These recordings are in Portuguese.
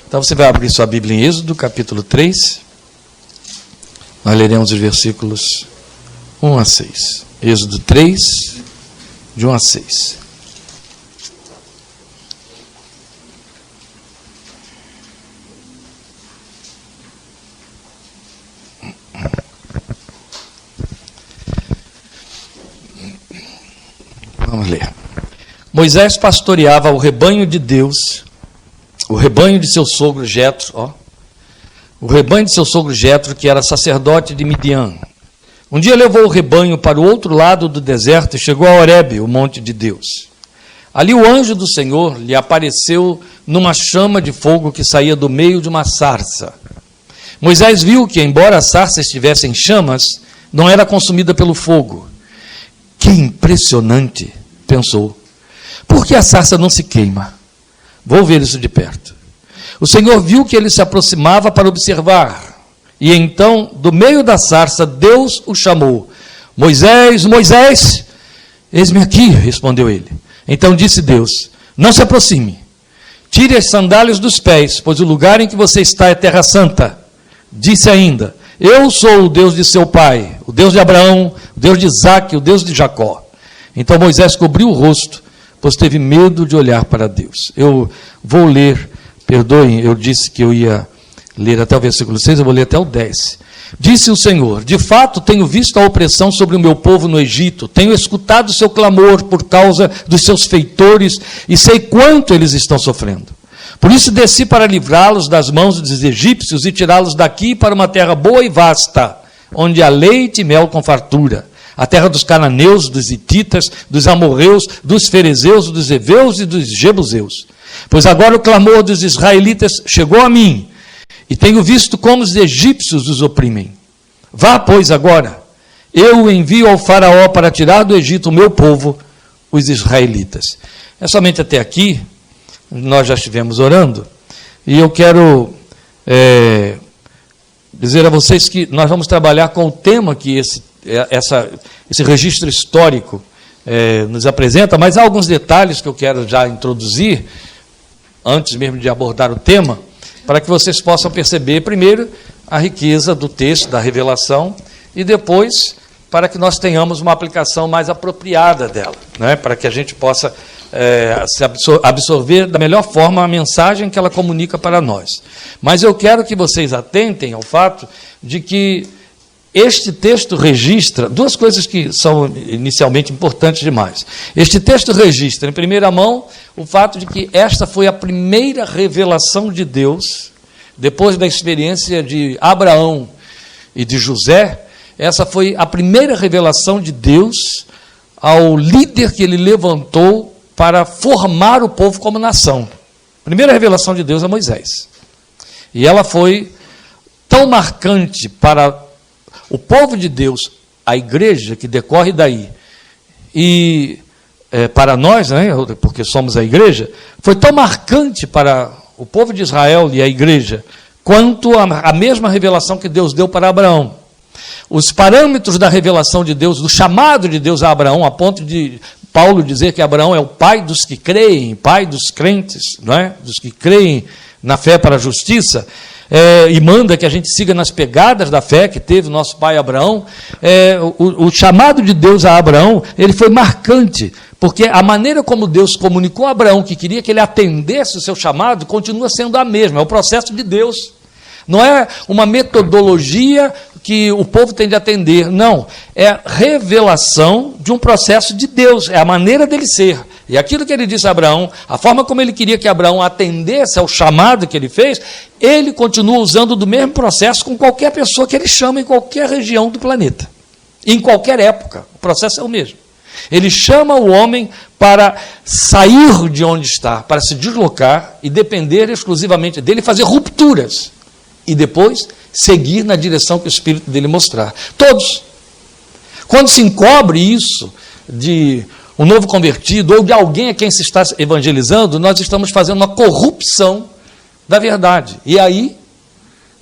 Então você vai abrir sua Bíblia em Êxodo, capítulo 3. Nós leremos os versículos 1 a 6. Êxodo 3, de 1 a 6. Vamos ler. Moisés pastoreava o rebanho de Deus, o rebanho de seu sogro Jetro, o rebanho de seu sogro Jetro, que era sacerdote de Midian. Um dia levou o rebanho para o outro lado do deserto e chegou a Horebe, o monte de Deus. Ali o anjo do Senhor lhe apareceu numa chama de fogo que saía do meio de uma sarça. Moisés viu que, embora a sarça estivesse em chamas, não era consumida pelo fogo. Que impressionante, pensou. Por que a sarça não se queima? Vou ver isso de perto. O Senhor viu que ele se aproximava para observar. E então, do meio da sarça, Deus o chamou. Moisés, Moisés! Eis-me aqui, respondeu ele. Então disse Deus, não se aproxime. Tire as sandálias dos pés, pois o lugar em que você está é terra santa. Disse ainda, eu sou o Deus de seu pai, o Deus de Abraão, o Deus de Isaque, o Deus de Jacó. Então Moisés cobriu o rosto, pois teve medo de olhar para Deus. Eu vou ler, perdoem, eu disse que eu ia ler até o versículo 6, eu vou ler até o 10. Disse o Senhor, de fato tenho visto a opressão sobre o meu povo no Egito, tenho escutado o seu clamor por causa dos seus feitores e sei quanto eles estão sofrendo. Por isso desci para livrá-los das mãos dos egípcios e tirá-los daqui para uma terra boa e vasta, onde há leite e mel com fartura. A terra dos cananeus, dos hititas, dos amorreus, dos ferezeus, dos heveus e dos jebuseus. Pois agora o clamor dos israelitas chegou a mim, e tenho visto como os egípcios os oprimem. Vá, pois, agora, eu envio ao faraó para tirar do Egito o meu povo, os israelitas. É somente até aqui, nós já estivemos orando, e eu quero dizer a vocês que nós vamos trabalhar com o tema que esse registro histórico nos apresenta, mas há alguns detalhes que eu quero já introduzir, antes mesmo de abordar o tema, para que vocês possam perceber, primeiro, a riqueza do texto, da revelação, e depois, para que nós tenhamos uma aplicação mais apropriada dela, né? Para que a gente possa absorver da melhor forma a mensagem que ela comunica para nós. Mas eu quero que vocês atentem ao fato de que este texto registra duas coisas que são inicialmente importantes demais. Este texto registra, em primeira mão, o fato de que esta foi a primeira revelação de Deus, depois da experiência de Abraão e de José, essa foi a primeira revelação de Deus ao líder que ele levantou para formar o povo como nação. A primeira revelação de Deus a Moisés. E ela foi tão marcante para o povo de Deus, a igreja que decorre daí, e para nós, né, porque somos a igreja, foi tão marcante para o povo de Israel e a igreja, quanto a mesma revelação que Deus deu para Abraão. Os parâmetros da revelação de Deus, do chamado de Deus a Abraão, a ponto de Paulo dizer que Abraão é o pai dos que creem, pai dos crentes, não é? Dos que creem na fé para a justiça, e manda que a gente siga nas pegadas da fé que teve o nosso pai Abraão. O chamado de Deus a Abraão, ele foi marcante, porque a maneira como Deus comunicou a Abraão que queria que ele atendesse o seu chamado, continua sendo a mesma, é o processo de Deus. Não é uma metodologia que o povo tem de atender, não. É revelação de um processo de Deus, é a maneira dele ser. E aquilo que ele disse a Abraão, a forma como ele queria que Abraão atendesse ao chamado que ele fez, ele continua usando do mesmo processo com qualquer pessoa que ele chama em qualquer região do planeta. Em qualquer época, o processo é o mesmo. Ele chama o homem para sair de onde está, para se deslocar e depender exclusivamente dele, fazer rupturas. E depois seguir na direção que o Espírito dele mostrar. Todos. Quando se encobre isso de um novo convertido ou de alguém a quem se está evangelizando, nós estamos fazendo uma corrupção da verdade. E aí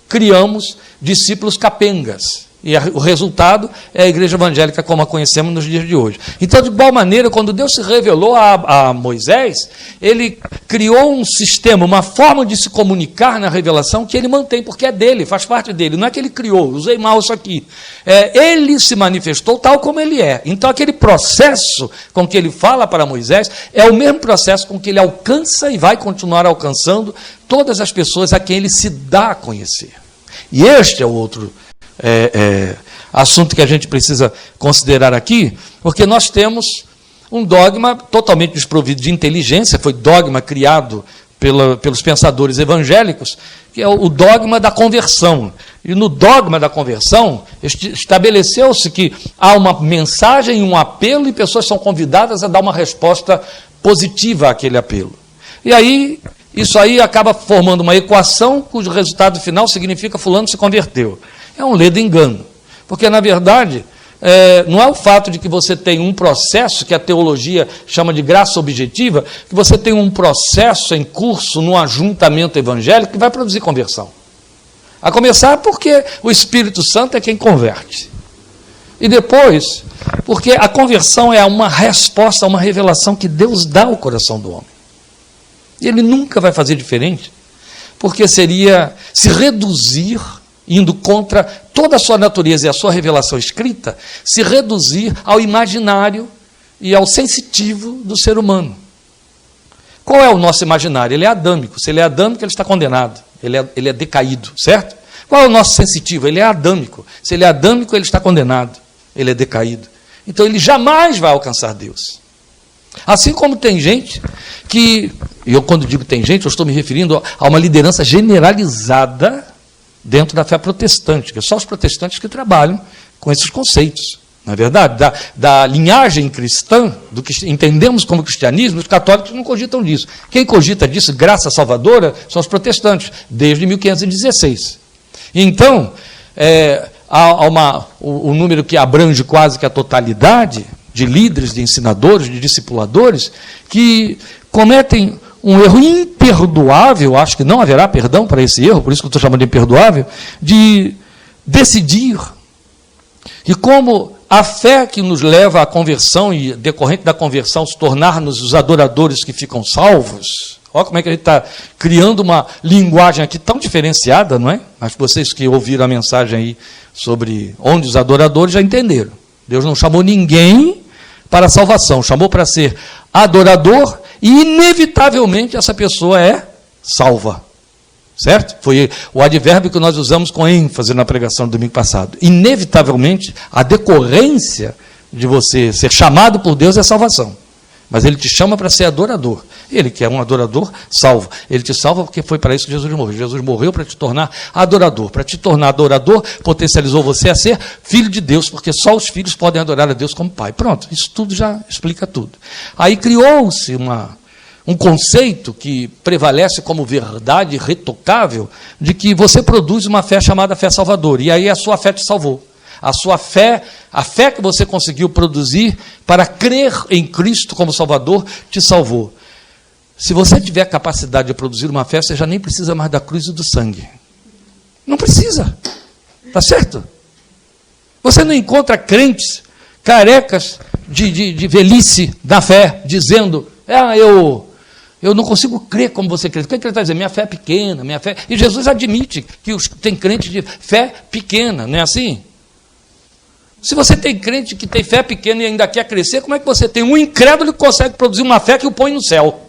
criamos discípulos capengas. E o resultado é a igreja evangélica como a conhecemos nos dias de hoje. Então, de igual maneira, quando Deus se revelou a Moisés, ele criou um sistema, uma forma de se comunicar na revelação que ele mantém, porque é dele, faz parte dele. Não é que ele criou, usei mal isso aqui. Ele se manifestou tal como ele é. Então, aquele processo com que ele fala para Moisés é o mesmo processo com que ele alcança e vai continuar alcançando todas as pessoas a quem ele se dá a conhecer. E este é o outro assunto que a gente precisa considerar aqui, porque nós temos um dogma totalmente desprovido de inteligência, foi dogma criado pelos pensadores evangélicos, que é o dogma da conversão. E no dogma da conversão, estabeleceu-se que há uma mensagem, um apelo, e pessoas são convidadas a dar uma resposta positiva àquele apelo. E aí, isso aí acaba formando uma equação cujo resultado final significa fulano se converteu. É um ledo engano, porque, na verdade, não é o fato de que você tem um processo que a teologia chama de graça objetiva, que você tem um processo em curso no ajuntamento evangélico que vai produzir conversão. A começar porque o Espírito Santo é quem converte. E depois, porque a conversão é uma resposta a uma revelação que Deus dá ao coração do homem. E ele nunca vai fazer diferente, porque seria se reduzir, indo contra toda a sua natureza e a sua revelação escrita, se reduzir ao imaginário e ao sensitivo do ser humano. Qual é o nosso imaginário? Ele é adâmico. Se ele é adâmico, ele está condenado. Ele é decaído, certo? Qual é o nosso sensitivo? Ele é adâmico. Se ele é adâmico, ele está condenado. Ele é decaído. Então, ele jamais vai alcançar Deus. Assim como tem gente que, e eu quando digo tem gente, eu estou me referindo a uma liderança generalizada dentro da fé protestante, que é só os protestantes que trabalham com esses conceitos. Na verdade, da linhagem cristã, do que entendemos como cristianismo, os católicos não cogitam disso. Quem cogita disso, graça salvadora, são os protestantes, desde 1516. Então, há o número que abrange quase que a totalidade de líderes, de ensinadores, de discipuladores, que cometem um erro imperdoável, acho que não haverá perdão para esse erro, por isso que eu estou chamando de imperdoável, de decidir. E como a fé que nos leva à conversão e decorrente da conversão se tornar-nos os adoradores que ficam salvos, olha como é que a gente está criando uma linguagem aqui tão diferenciada, não é? Mas vocês que ouviram a mensagem aí sobre onde os adoradores já entenderam. Deus não chamou ninguém para a salvação, chamou para ser adorador e, inevitavelmente, essa pessoa é salva. Certo? Foi o advérbio que nós usamos com ênfase na pregação do domingo passado. Inevitavelmente, a decorrência de você ser chamado por Deus é salvação. Mas ele te chama para ser adorador. Ele que é um adorador, salva. Ele te salva porque foi para isso que Jesus morreu. Jesus morreu para te tornar adorador. Para te tornar adorador, potencializou você a ser filho de Deus, porque só os filhos podem adorar a Deus como pai. Pronto, isso tudo já explica tudo. Aí criou-se um conceito que prevalece como verdade irretocável, de que você produz uma fé chamada fé salvadora, e aí a sua fé te salvou. A sua fé, a fé que você conseguiu produzir para crer em Cristo como Salvador, te salvou. Se você tiver a capacidade de produzir uma fé, você já nem precisa mais da cruz e do sangue. Não precisa. Está certo? Você não encontra crentes carecas de velhice da fé, dizendo, eu não consigo crer como você crê. O que ele está dizendo? Minha fé é pequena, minha fé... E Jesus admite que tem crente de fé pequena, não é assim? Se você tem crente que tem fé pequena e ainda quer crescer, como é que você tem um incrédulo que consegue produzir uma fé que o põe no céu?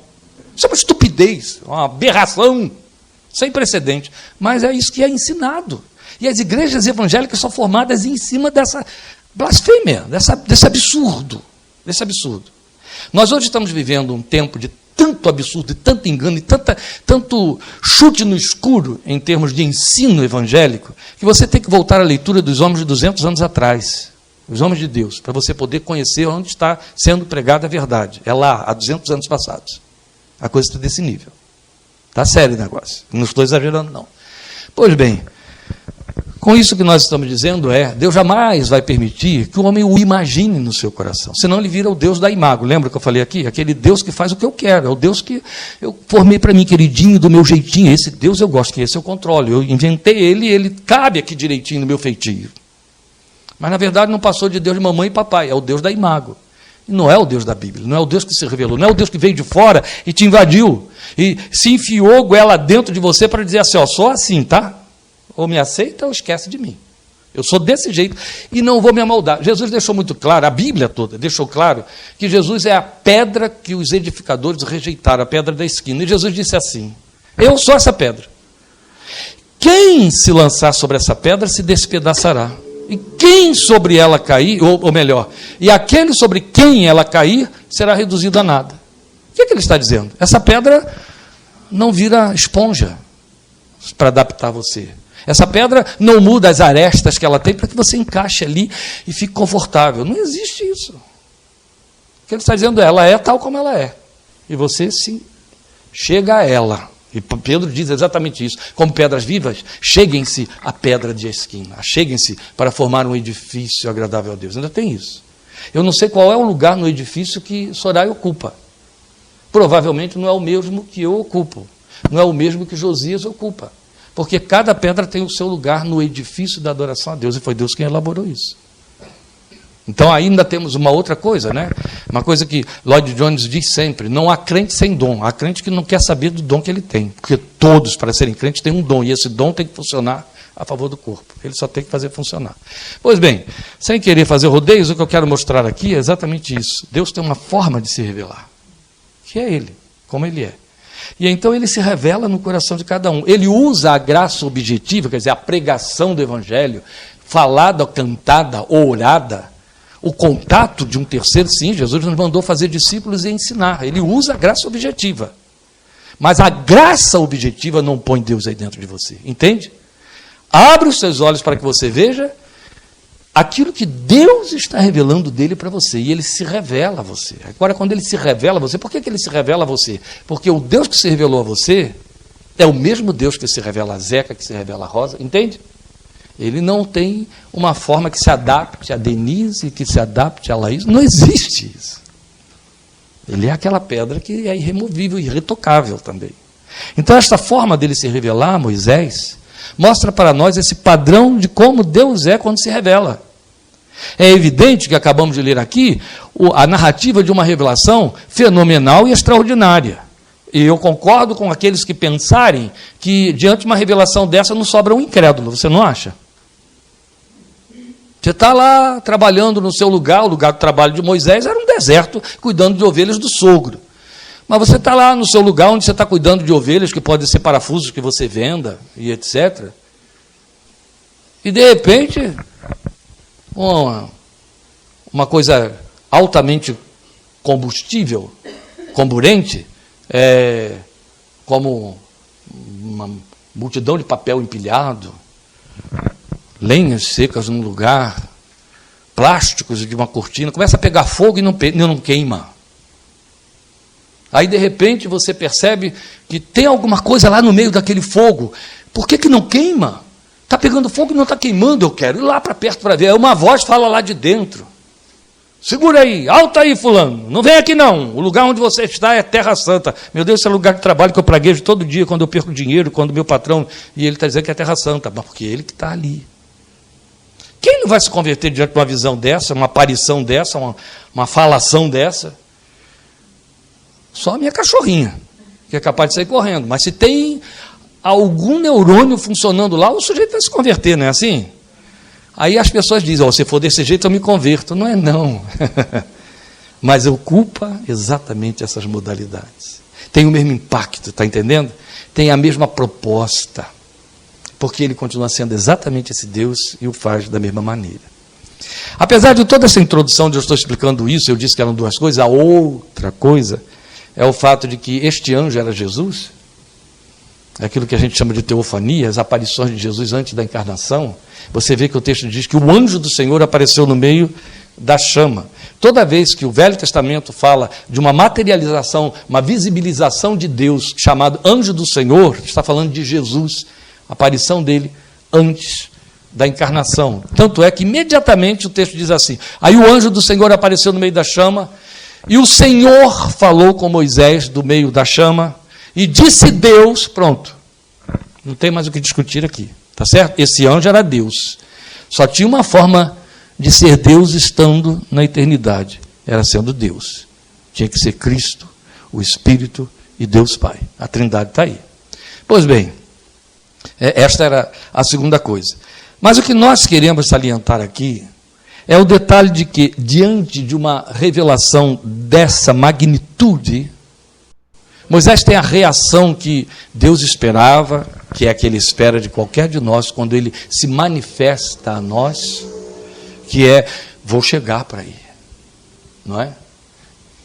Isso é uma estupidez, uma aberração, sem precedente. Mas é isso que é ensinado. E as igrejas evangélicas são formadas em cima dessa blasfêmia, desse absurdo. Nós hoje estamos vivendo um tempo de tanto absurdo, de tanto engano, e tanto chute no escuro em termos de ensino evangélico, que você tem que voltar à leitura dos homens de 200 anos atrás, os homens de Deus, para você poder conhecer onde está sendo pregada a verdade. É lá, há 200 anos passados. A coisa está desse nível. Está sério o negócio. Não estou exagerando, não. Pois bem, com isso que nós estamos dizendo Deus jamais vai permitir que o homem o imagine no seu coração, senão ele vira o Deus da imago. Lembra que eu falei aqui? Aquele Deus que faz o que eu quero, é o Deus que eu formei para mim, queridinho, do meu jeitinho. Esse Deus eu gosto, que esse eu controlo. Eu inventei ele e ele cabe aqui direitinho no meu feitio. Mas, na verdade, não passou de Deus de mamãe e papai, é o Deus da imago. E não é o Deus da Bíblia, não é o Deus que se revelou, não é o Deus que veio de fora e te invadiu, e se enfiou goela dentro de você para dizer assim, ó, sou assim, tá? Ou me aceita ou esquece de mim. Eu sou desse jeito e não vou me amoldar. Jesus deixou muito claro, a Bíblia toda deixou claro, que Jesus é a pedra que os edificadores rejeitaram, a pedra da esquina. E Jesus disse assim, eu sou essa pedra. Quem se lançar sobre essa pedra se despedaçará. E quem sobre ela cair, ou melhor, e aquele sobre quem ela cair, será reduzido a nada. O que ele está dizendo? Essa pedra não vira esponja para adaptar você. Essa pedra não muda as arestas que ela tem para que você encaixe ali e fique confortável. Não existe isso. O que ele está dizendo é, ela é tal como ela é. E você se chega a ela. E Pedro diz exatamente isso. Como pedras vivas, cheguem-se à pedra de esquina. Cheguem-se para formar um edifício agradável a Deus. Ainda tem isso. Eu não sei qual é o lugar no edifício que Soraya ocupa. Provavelmente não é o mesmo que eu ocupo. Não é o mesmo que Josias ocupa. Porque cada pedra tem o seu lugar no edifício da adoração a Deus. E foi Deus quem elaborou isso. Então ainda temos uma outra coisa, né? Uma coisa que Lloyd Jones diz sempre, não há crente sem dom, há crente que não quer saber do dom que ele tem, porque todos, para serem crentes, têm um dom, e esse dom tem que funcionar a favor do corpo, ele só tem que fazer funcionar. Pois bem, sem querer fazer rodeios, o que eu quero mostrar aqui é exatamente isso. Deus tem uma forma de se revelar, que é Ele, como Ele é. E então Ele se revela no coração de cada um. Ele usa a graça objetiva, quer dizer, a pregação do Evangelho, falada, cantada, orada, o contato de um terceiro, sim, Jesus nos mandou fazer discípulos e ensinar. Ele usa a graça objetiva. Mas a graça objetiva não põe Deus aí dentro de você. Entende? Abre os seus olhos para que você veja aquilo que Deus está revelando dele para você. E ele se revela a você. Agora, quando ele se revela a você, por que ele se revela a você? Porque o Deus que se revelou a você é o mesmo Deus que se revela a Zeca, que se revela a Rosa. Entende? Ele não tem uma forma que se adapte a Denise, que se adapte a Laís. Não existe isso. Ele é aquela pedra que é irremovível, irretocável também. Então, esta forma dele se revelar a Moisés mostra para nós esse padrão de como Deus é quando se revela. É evidente que acabamos de ler aqui a narrativa de uma revelação fenomenal e extraordinária. E eu concordo com aqueles que pensarem que, diante de uma revelação dessa, não sobra um incrédulo. Você não acha? Você está lá trabalhando no seu lugar, o lugar do trabalho de Moisés era um deserto, cuidando de ovelhas do sogro. Mas você está lá no seu lugar, onde você está cuidando de ovelhas, que podem ser parafusos que você venda, e etc. E, de repente, uma coisa altamente combustível, comburente, como uma multidão de papel empilhado, lenhas secas num lugar, plásticos de uma cortina, começa a pegar fogo e não queima. Aí, de repente, você percebe que tem alguma coisa lá no meio daquele fogo. Por que não queima? Está pegando fogo e não está queimando, eu quero ir lá para perto para ver. Aí uma voz fala lá de dentro. Segura aí, alta aí, fulano, não vem aqui não, o lugar onde você está é Terra Santa. Meu Deus, esse é o lugar de trabalho que eu praguejo todo dia, quando eu perco dinheiro, quando meu patrão, e ele está dizendo que é Terra Santa, mas porque é ele que está ali. Quem não vai se converter diante de uma visão dessa, uma aparição dessa, uma falação dessa? Só a minha cachorrinha, que é capaz de sair correndo, mas se tem algum neurônio funcionando lá, o sujeito vai se converter, não é assim? Aí as pessoas dizem, se for desse jeito eu me converto. Não é não. Mas ocupa exatamente essas modalidades. Tem o mesmo impacto, está entendendo? Tem a mesma proposta. Porque ele continua sendo exatamente esse Deus e o faz da mesma maneira. Apesar de toda essa introdução de eu estou explicando isso, eu disse que eram duas coisas, a outra coisa é o fato de que este anjo era Jesus, é aquilo que a gente chama de teofania, as aparições de Jesus antes da encarnação. Você vê que o texto diz que o anjo do Senhor apareceu no meio da chama. Toda vez que o Velho Testamento fala de uma materialização, uma visibilização de Deus, chamado anjo do Senhor, está falando de Jesus, a aparição dele antes da encarnação. Tanto é que imediatamente o texto diz assim, aí o anjo do Senhor apareceu no meio da chama, e o Senhor falou com Moisés do meio da chama, e disse Deus, pronto, não tem mais o que discutir aqui, tá certo? Esse anjo era Deus, só tinha uma forma de ser Deus estando na eternidade. Era sendo Deus. Tinha que ser Cristo, o Espírito e Deus Pai. A Trindade está aí. Pois bem, esta era a segunda coisa. Mas o que nós queremos salientar aqui é o detalhe de que, diante de uma revelação dessa magnitude, Moisés tem a reação que Deus esperava, que é a que ele espera de qualquer de nós, quando ele se manifesta a nós, que é, vou chegar para aí. Não é?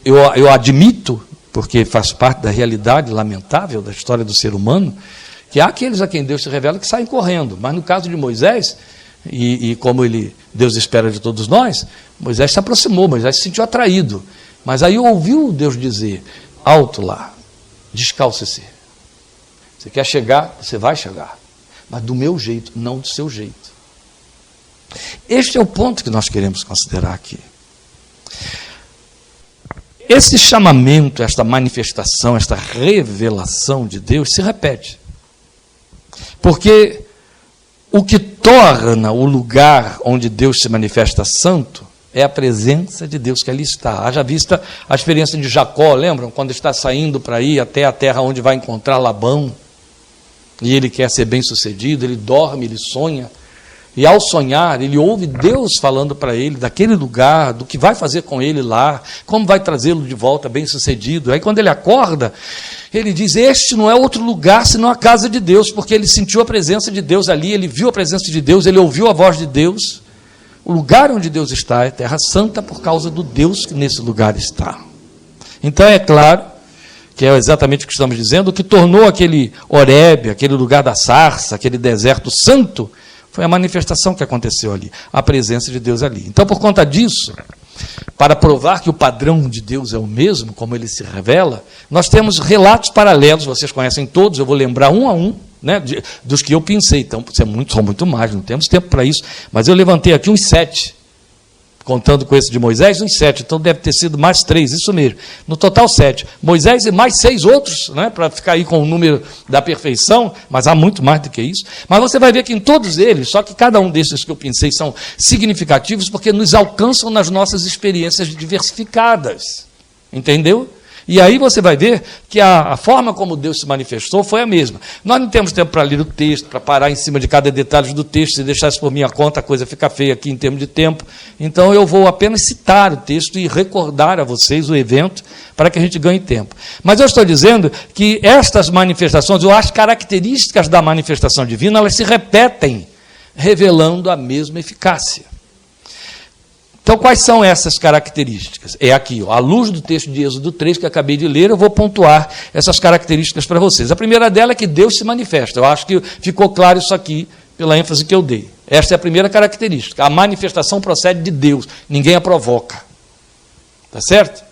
Eu admito, porque faz parte da realidade lamentável da história do ser humano, que há aqueles a quem Deus se revela que saem correndo, mas no caso de Moisés, e como Deus espera de todos nós, Moisés se aproximou, Moisés se sentiu atraído, mas aí ouviu Deus dizer, alto lá, descalce-se, você quer chegar, você vai chegar, mas do meu jeito, não do seu jeito. Este é o ponto que nós queremos considerar aqui. Esse chamamento, esta manifestação, esta revelação de Deus se repete. Porque o que torna o lugar onde Deus se manifesta santo é a presença de Deus que ali está. Haja vista a experiência de Jacó, lembram? Quando está saindo para ir até a terra onde vai encontrar Labão, e ele quer ser bem-sucedido, ele dorme, ele sonha, e ao sonhar, ele ouve Deus falando para ele daquele lugar, do que vai fazer com ele lá, como vai trazê-lo de volta bem-sucedido. Aí quando ele acorda, ele diz, este não é outro lugar senão a casa de Deus, porque ele sentiu a presença de Deus ali, ele viu a presença de Deus, ele ouviu a voz de Deus. O lugar onde Deus está é terra santa por causa do Deus que nesse lugar está. Então é claro que é exatamente o que estamos dizendo, o que tornou aquele Horebe, aquele lugar da sarça, aquele deserto santo, foi a manifestação que aconteceu ali, a presença de Deus ali. Então, por conta disso, para provar que o padrão de Deus é o mesmo, como ele se revela, nós temos relatos paralelos, vocês conhecem todos, eu vou lembrar um a um, né, dos que eu pensei. Então, são muito mais, não temos tempo para isso, mas eu levantei aqui uns 7, contando com esse de Moisés, uns 7, então deve ter sido mais 3, isso mesmo. No total 7. Moisés e mais 6 outros, né, para ficar aí com o número da perfeição, mas há muito mais do que isso. Mas você vai ver que em todos eles, só que cada um desses que eu pensei são significativos porque nos alcançam nas nossas experiências diversificadas. Entendeu? E aí você vai ver que a forma como Deus se manifestou foi a mesma. Nós não temos tempo para ler o texto, para parar em cima de cada detalhe do texto, se deixar isso por minha conta, a coisa fica feia aqui em termos de tempo. Então eu vou apenas citar o texto e recordar a vocês o evento para que a gente ganhe tempo. Mas eu estou dizendo que estas manifestações, ou as características da manifestação divina, elas se repetem, revelando a mesma eficácia. Então, quais são essas características? É aqui, à luz do texto de Êxodo 3, que acabei de ler, eu vou pontuar essas características para vocês. A primeira dela é que Deus se manifesta. Eu acho que ficou claro isso aqui, pela ênfase que eu dei. Esta é a primeira característica. A manifestação procede de Deus, ninguém a provoca. Está certo?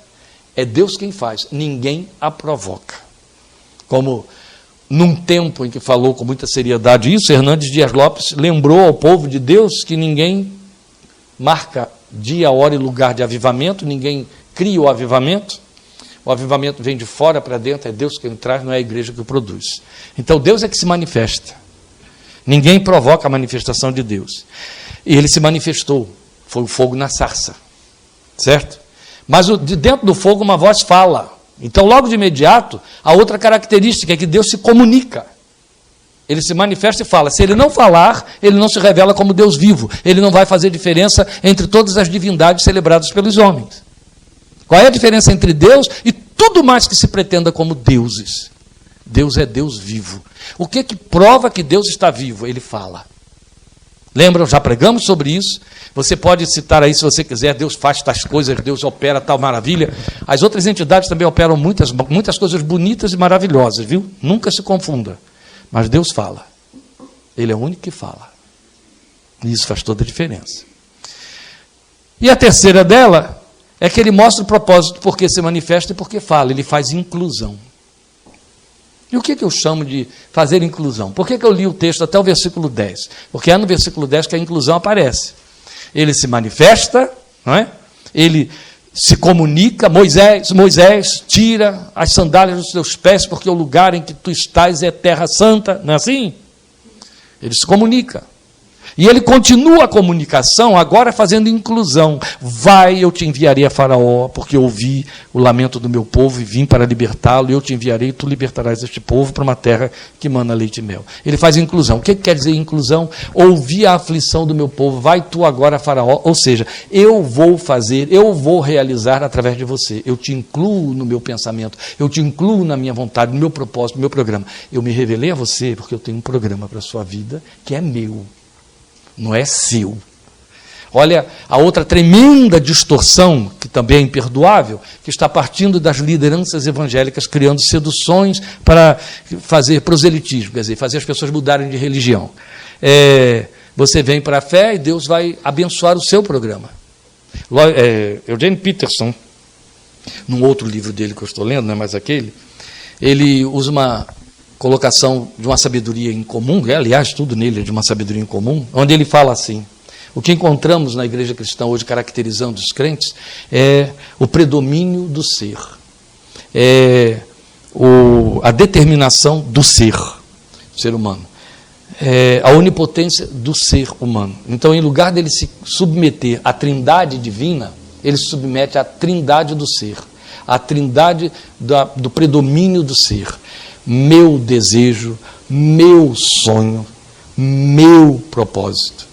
É Deus quem faz, ninguém a provoca. Como num tempo em que falou com muita seriedade isso, Hernandes Dias Lopes lembrou ao povo de Deus que ninguém marca dia, hora e lugar de avivamento, ninguém cria o avivamento vem de fora para dentro, é Deus quem traz, não é a igreja que o produz. Então Deus é que se manifesta, ninguém provoca a manifestação de Deus, e ele se manifestou, foi o fogo na sarça, certo? Mas de dentro do fogo uma voz fala, então logo de imediato, a outra característica é que Deus se comunica. Ele se manifesta e fala. Se ele não falar, ele não se revela como Deus vivo. Ele não vai fazer diferença entre todas as divindades celebradas pelos homens. Qual é a diferença entre Deus e tudo mais que se pretenda como deuses? Deus é Deus vivo. O que prova que Deus está vivo? Ele fala. Lembram? Já pregamos sobre isso. Você pode citar aí, se você quiser, Deus faz tais coisas, Deus opera tal maravilha. As outras entidades também operam muitas coisas bonitas e maravilhosas, viu? Nunca se confunda. Mas Deus fala. Ele é o único que fala. E isso faz toda a diferença. E a terceira dela é que ele mostra o propósito porque se manifesta e porque fala. Ele faz inclusão. E o que eu chamo de fazer inclusão? Por que eu li o texto até o versículo 10? Porque é no versículo 10 que a inclusão aparece. Ele se manifesta, não é? Ele se comunica, Moisés, tira as sandálias dos teus pés, porque o lugar em que tu estás é terra santa, não é assim? Ele se comunica. E ele continua a comunicação, agora fazendo inclusão. Vai, eu te enviarei a Faraó, porque eu ouvi o lamento do meu povo e vim para libertá-lo, eu te enviarei e tu libertarás este povo para uma terra que mana leite e mel. Ele faz inclusão. O que quer dizer inclusão? Ouvi a aflição do meu povo, vai tu agora a Faraó, ou seja, eu vou fazer, eu vou realizar através de você. Eu te incluo no meu pensamento, eu te incluo na minha vontade, no meu propósito, no meu programa. Eu me revelei a você porque eu tenho um programa para a sua vida que é meu. Não é seu. Olha a outra tremenda distorção, que também é imperdoável, que está partindo das lideranças evangélicas, criando seduções para fazer proselitismo, quer dizer, fazer as pessoas mudarem de religião. Você vem para a fé e Deus vai abençoar o seu programa. Eugene Peterson, num outro livro dele que eu estou lendo, não é mais aquele, ele usa uma colocação de uma sabedoria em comum, aliás, tudo nele é de uma sabedoria em comum, onde ele fala assim: o que encontramos na igreja cristã hoje caracterizando os crentes é o predomínio do ser, a determinação do ser humano, a onipotência do ser humano. Então, em lugar dele se submeter à trindade divina, ele se submete à trindade do ser, à trindade do predomínio do ser. Meu desejo, meu sonho, meu propósito.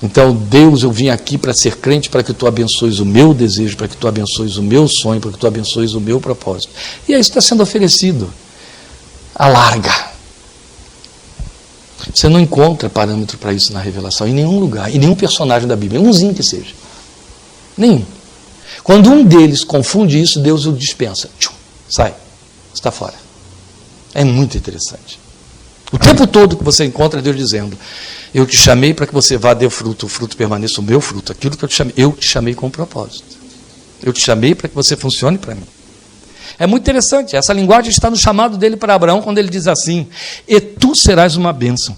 Então, Deus, eu vim aqui para ser crente, para que tu abençoes o meu desejo, para que tu abençoes o meu sonho, para que tu abençoes o meu propósito. E aí está sendo oferecido. Alarga. Você não encontra parâmetro para isso na revelação, em nenhum lugar, em nenhum personagem da Bíblia, umzinho que seja. Nenhum. Quando um deles confunde isso, Deus o dispensa. Sai, está fora. É muito interessante. O tempo todo que você encontra Deus dizendo: eu te chamei para que você vá, dê fruto, o fruto permaneça o meu fruto, aquilo que eu te chamei com um propósito. Eu te chamei para que você funcione para mim. É muito interessante, essa linguagem está no chamado dele para Abraão, quando ele diz assim: e tu serás uma bênção.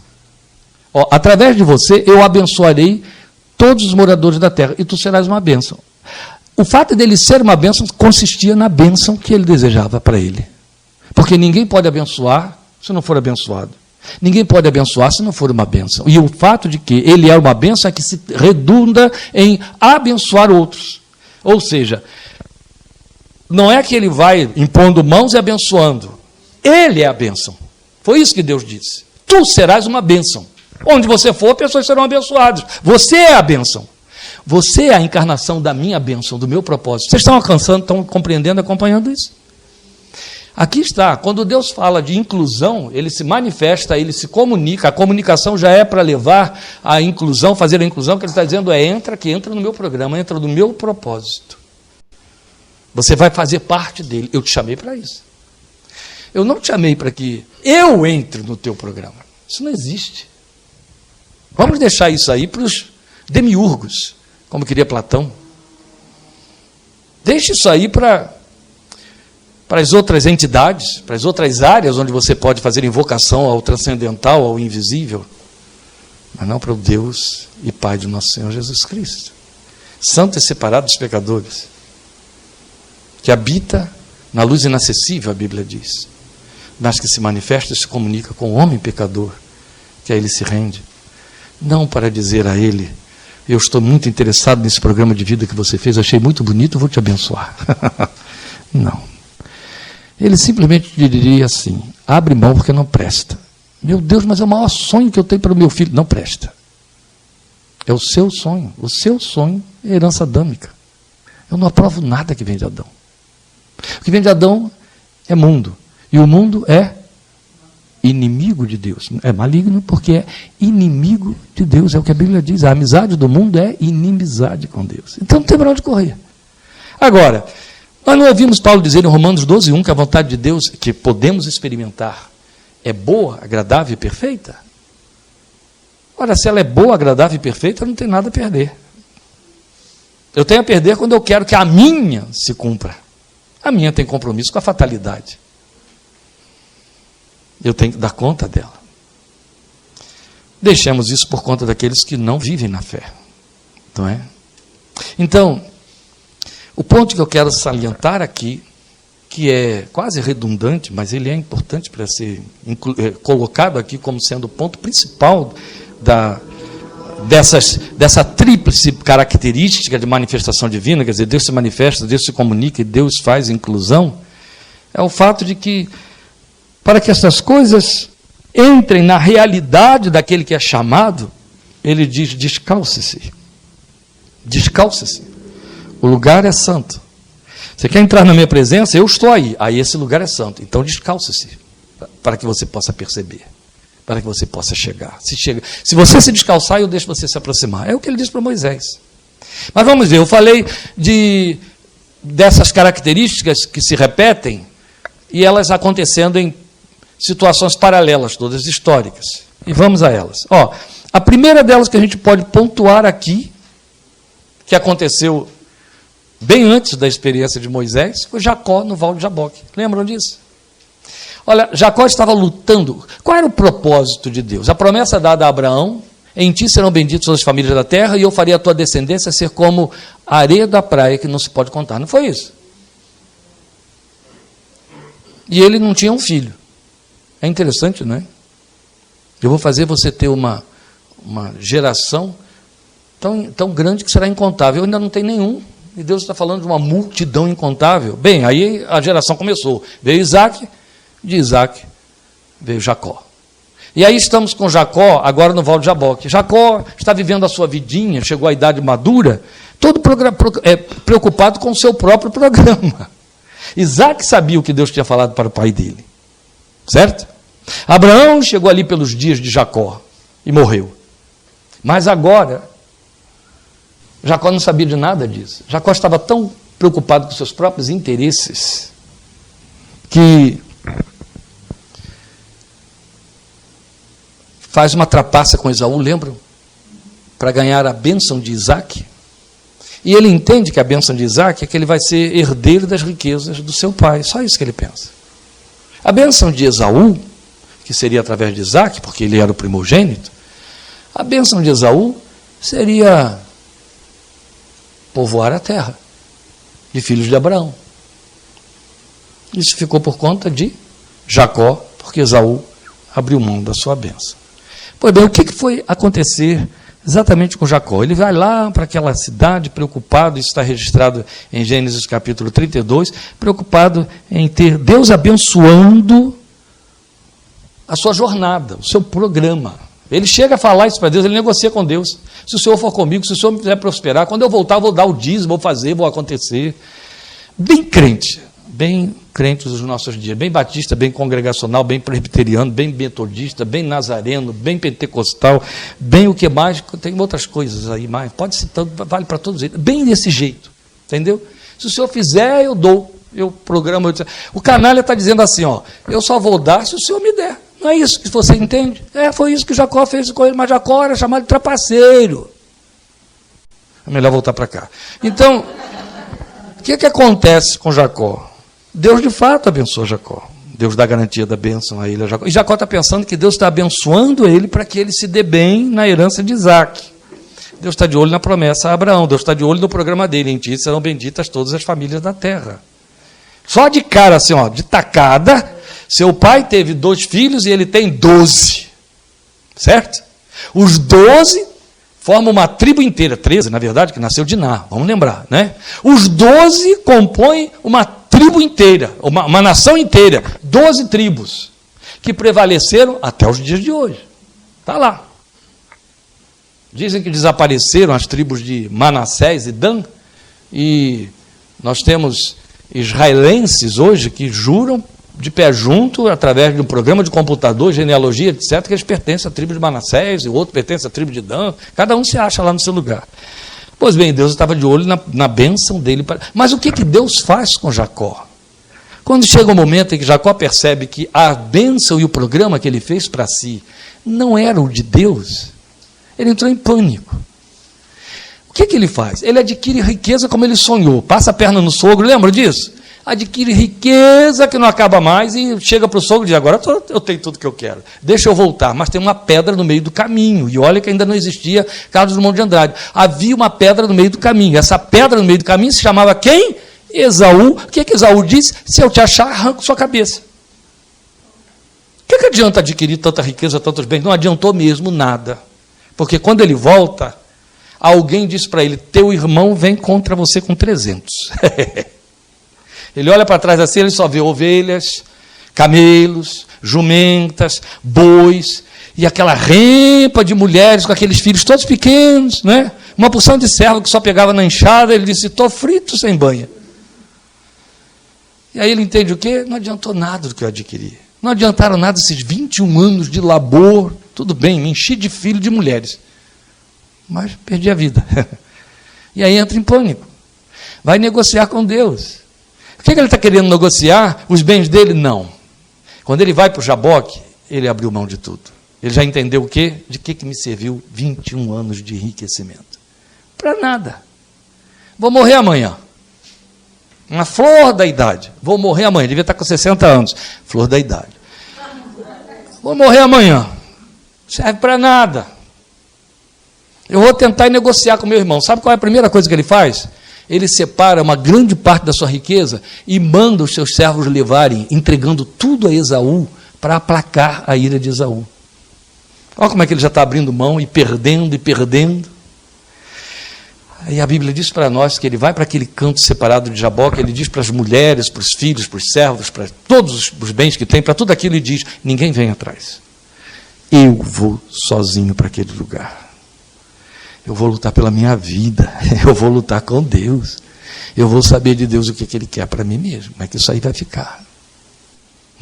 Através de você eu abençoarei todos os moradores da terra, e tu serás uma bênção. O fato dele ser uma bênção consistia na bênção que ele desejava para ele. Porque ninguém pode abençoar se não for abençoado. Ninguém pode abençoar se não for uma bênção. E o fato de que ele é uma bênção é que se redunda em abençoar outros. Ou seja, não é que ele vai impondo mãos e abençoando. Ele é a bênção. Foi isso que Deus disse. Tu serás uma bênção. Onde você for, pessoas serão abençoadas. Você é a bênção. Você é a encarnação da minha bênção, do meu propósito. Vocês estão alcançando, estão compreendendo, acompanhando isso? Aqui está, quando Deus fala de inclusão, ele se manifesta, ele se comunica, a comunicação já é para levar a inclusão, fazer a inclusão, que ele está dizendo entra no meu programa, entra no meu propósito. Você vai fazer parte dele, eu te chamei para isso. Eu não te chamei para que eu entre no teu programa, isso não existe. Vamos deixar isso aí para os demiurgos, como queria Platão. Deixe isso aí para as outras entidades, para as outras áreas onde você pode fazer invocação ao transcendental, ao invisível, mas não para o Deus e Pai de nosso Senhor Jesus Cristo, santo e separado dos pecadores, que habita na luz inacessível, a Bíblia diz, mas que se manifesta e se comunica com o homem pecador, que a ele se rende, não para dizer a ele: eu estou muito interessado nesse programa de vida que você fez, achei muito bonito, vou te abençoar. Não. Ele simplesmente diria assim: abre mão porque não presta. Meu Deus, mas é o maior sonho que eu tenho para o meu filho. Não presta. É o seu sonho. O seu sonho é herança adâmica. Eu não aprovo nada que vem de Adão. O que vem de Adão é mundo. E o mundo é inimigo de Deus. É maligno porque é inimigo de Deus. É o que a Bíblia diz. A amizade do mundo é inimizade com Deus. Então não tem para onde correr. Agora, nós não ouvimos Paulo dizer em Romanos 12:1 que a vontade de Deus, que podemos experimentar, é boa, agradável e perfeita? Ora, se ela é boa, agradável e perfeita, eu não tenho nada a perder. Eu tenho a perder quando eu quero que a minha se cumpra. A minha tem compromisso com a fatalidade. Eu tenho que dar conta dela. Deixemos isso por conta daqueles que não vivem na fé. Não é? Então, o ponto que eu quero salientar aqui, que é quase redundante, mas ele é importante para ser colocado aqui como sendo o ponto principal dessa tríplice característica de manifestação divina, quer dizer, Deus se manifesta, Deus se comunica e Deus faz inclusão, é o fato de que, para que essas coisas entrem na realidade daquele que é chamado, ele diz: descalce-se. Descalce-se. O lugar é santo. Você quer entrar na minha presença? Eu estou aí. Aí esse lugar é santo. Então descalce-se, para que você possa perceber, para que você possa chegar. Se você se descalçar, eu deixo você se aproximar. É o que ele diz para Moisés. Mas vamos ver, eu falei dessas características que se repetem e elas acontecendo em situações paralelas, todas históricas. E vamos a elas. A primeira delas que a gente pode pontuar aqui, que aconteceu bem antes da experiência de Moisés, foi Jacó no Val de Jaboque. Lembram disso? Olha, Jacó estava lutando. Qual era o propósito de Deus? A promessa dada a Abraão: em ti serão benditas as famílias da terra, e eu farei a tua descendência ser como a areia da praia, que não se pode contar. Não foi isso? E ele não tinha um filho. É interessante, não é? Eu vou fazer você ter uma geração tão grande que será incontável. Eu ainda não tenho nenhum. E Deus está falando de uma multidão incontável. Bem, aí a geração começou. Veio Isaac, de Isaac veio Jacó. E aí estamos com Jacó, agora no Val de Jaboque. Jacó está vivendo a sua vidinha, chegou à idade madura, todo preocupado com o seu próprio programa. Isaac sabia o que Deus tinha falado para o pai dele. Certo? Abraão chegou ali pelos dias de Jacó e morreu. Mas agora, Jacó não sabia de nada disso. Jacó estava tão preocupado com seus próprios interesses que faz uma trapaça com Esaú, lembram? Para ganhar a bênção de Isaac. E ele entende que a bênção de Isaac é que ele vai ser herdeiro das riquezas do seu pai. Só isso que ele pensa. A bênção de Esaú, que seria através de Isaac, porque ele era o primogênito, a bênção de Esaú seria povoar a terra de filhos de Abraão. Isso ficou por conta de Jacó, porque Esaú abriu mão da sua bênção. Pois bem, o que foi acontecer exatamente com Jacó? Ele vai lá para aquela cidade preocupado, isso está registrado em Gênesis capítulo 32, preocupado em ter Deus abençoando a sua jornada, o seu programa. Ele chega a falar isso para Deus, ele negocia com Deus. Se o Senhor for comigo, se o Senhor me fizer prosperar, quando eu voltar, eu vou dar o dízimo, vou fazer, vou acontecer. Bem crente dos nossos dias, bem batista, bem congregacional, bem presbiteriano, bem metodista, bem nazareno, bem pentecostal, bem o que mais, tem outras coisas aí, mas pode ser tanto, vale para todos eles, bem desse jeito, entendeu? Se o Senhor fizer, eu dou, eu programo. O canalha está dizendo assim, eu só vou dar se o Senhor me der. Não é isso que você entende? Foi isso que Jacó fez com ele, mas Jacó era chamado de trapaceiro. É melhor voltar para cá. Então, o que acontece com Jacó? Deus de fato abençoa Jacó. Deus dá garantia da bênção a ele, a Jacó. E Jacó está pensando que Deus está abençoando ele para que ele se dê bem na herança de Isaac. Deus está de olho na promessa a Abraão. Deus está de olho no programa dele. Em ti serão benditas todas as famílias da terra. Só de cara, assim, de tacada, seu pai teve 2 filhos e ele tem 12. Certo? Os 12 formam uma tribo inteira. 13, na verdade, que nasceu de Ná. Vamos lembrar, né? Os 12 compõem uma tribo inteira, uma nação inteira. 12 tribos que prevaleceram até os dias de hoje. Está lá. Dizem que desapareceram as tribos de Manassés e Dan, e nós temos israelenses hoje que juram de pé junto, através de um programa de computador, genealogia, etc., que eles pertencem à tribo de Manassés, e o outro pertence à tribo de Dan, cada um se acha lá no seu lugar. Pois bem, Deus estava de olho na bênção dele. Mas o que Deus faz com Jacó? Quando chega o momento em que Jacó percebe que a bênção e o programa que ele fez para si não era o de Deus, ele entrou em pânico. O que ele faz? Ele adquire riqueza como ele sonhou. Passa a perna no sogro, lembra disso? Adquire riqueza que não acaba mais e chega para o sogro e diz, agora eu tenho tudo que eu quero, deixa eu voltar, mas tem uma pedra no meio do caminho, e olha que ainda não existia Carlos Drummond de Andrade, havia uma pedra no meio do caminho, essa pedra no meio do caminho se chamava quem? Esaú. O que Esaú disse? Se eu te achar, arranco sua cabeça. O que adianta adquirir tanta riqueza, tantos bens? Não adiantou mesmo nada, Porque quando ele volta, alguém diz para ele, teu irmão vem contra você com 300. Ele olha para trás assim, ele só vê ovelhas, camelos, jumentas, bois, e aquela rempa de mulheres com aqueles filhos todos pequenos, né? Uma porção de servo que só pegava na enxada. Ele disse, estou frito sem banha. E aí ele entende o quê? Não adiantou nada do que eu adquiri. Não adiantaram nada esses 21 anos de labor. Tudo bem, me enchi de filho de mulheres, mas perdi a vida. E aí entra em pânico. Vai negociar com Deus. O que ele está querendo negociar? Os bens dele? Não. Quando ele vai para o Jaboque, ele abriu mão de tudo. Ele já entendeu o quê? De que me serviu 21 anos de enriquecimento? Para nada. Vou morrer amanhã. Uma flor da idade. Vou morrer amanhã. Devia estar com 60 anos. Flor da idade. Vou morrer amanhã. Serve para nada. Eu vou tentar negociar com meu irmão. Sabe qual é a primeira coisa que ele faz? Ele separa uma grande parte da sua riqueza e manda os seus servos levarem, entregando tudo a Esaú para aplacar a ira de Esaú. Olha como é que ele já está abrindo mão e perdendo e perdendo. Aí a Bíblia diz para nós que ele vai para aquele canto separado de Jaboque, ele diz para as mulheres, para os filhos, para os servos, para todos os bens que tem, para tudo aquilo, ele diz, ninguém vem atrás. Eu vou sozinho para aquele lugar. Eu vou lutar pela minha vida, eu vou lutar com Deus, eu vou saber de Deus o que Ele quer para mim mesmo, como é que isso aí vai ficar.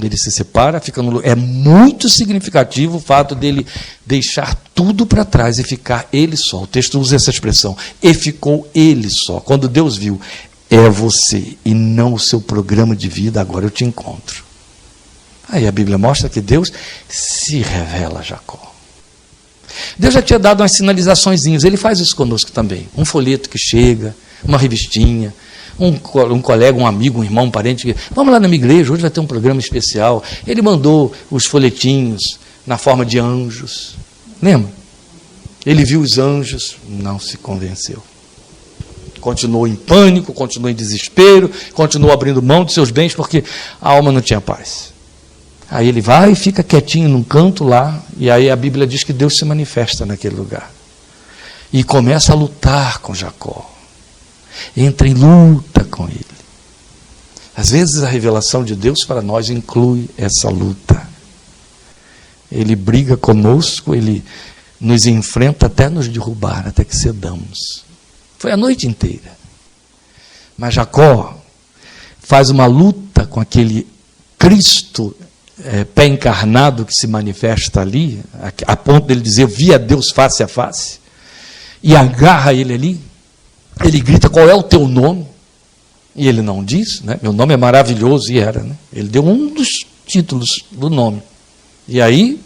Ele se separa, fica no lugar. É muito significativo o fato dele deixar tudo para trás e ficar ele só. O texto usa essa expressão, e ficou ele só. Quando Deus viu, é você e não o seu programa de vida, agora eu te encontro. Aí a Bíblia mostra que Deus se revela a Jacó. Deus já tinha dado umas sinalizaçõezinhas, ele faz isso conosco também. Um folheto que chega, uma revistinha, um colega, um amigo, um irmão, um parente, que, vamos lá na minha igreja, hoje vai ter um programa especial. Ele mandou os folhetinhos na forma de anjos. Lembra? Ele viu os anjos, não se convenceu. Continuou em pânico, continuou em desespero, continuou abrindo mão de seus bens, porque a alma não tinha paz. Aí ele vai e fica quietinho num canto lá, e aí a Bíblia diz que Deus se manifesta naquele lugar. E começa a lutar com Jacó. Entra em luta com ele. Às vezes a revelação de Deus para nós inclui essa luta. Ele briga conosco, ele nos enfrenta até nos derrubar, até que cedamos. Foi a noite inteira. Mas Jacó faz uma luta com aquele Cristo pé encarnado que se manifesta ali, a ponto dele dizer, eu vi a Deus face a face, e agarra ele ali, ele grita, qual é o teu nome? E ele não diz, né? Meu nome é maravilhoso, e era, né? Ele deu um dos títulos do nome, e aí,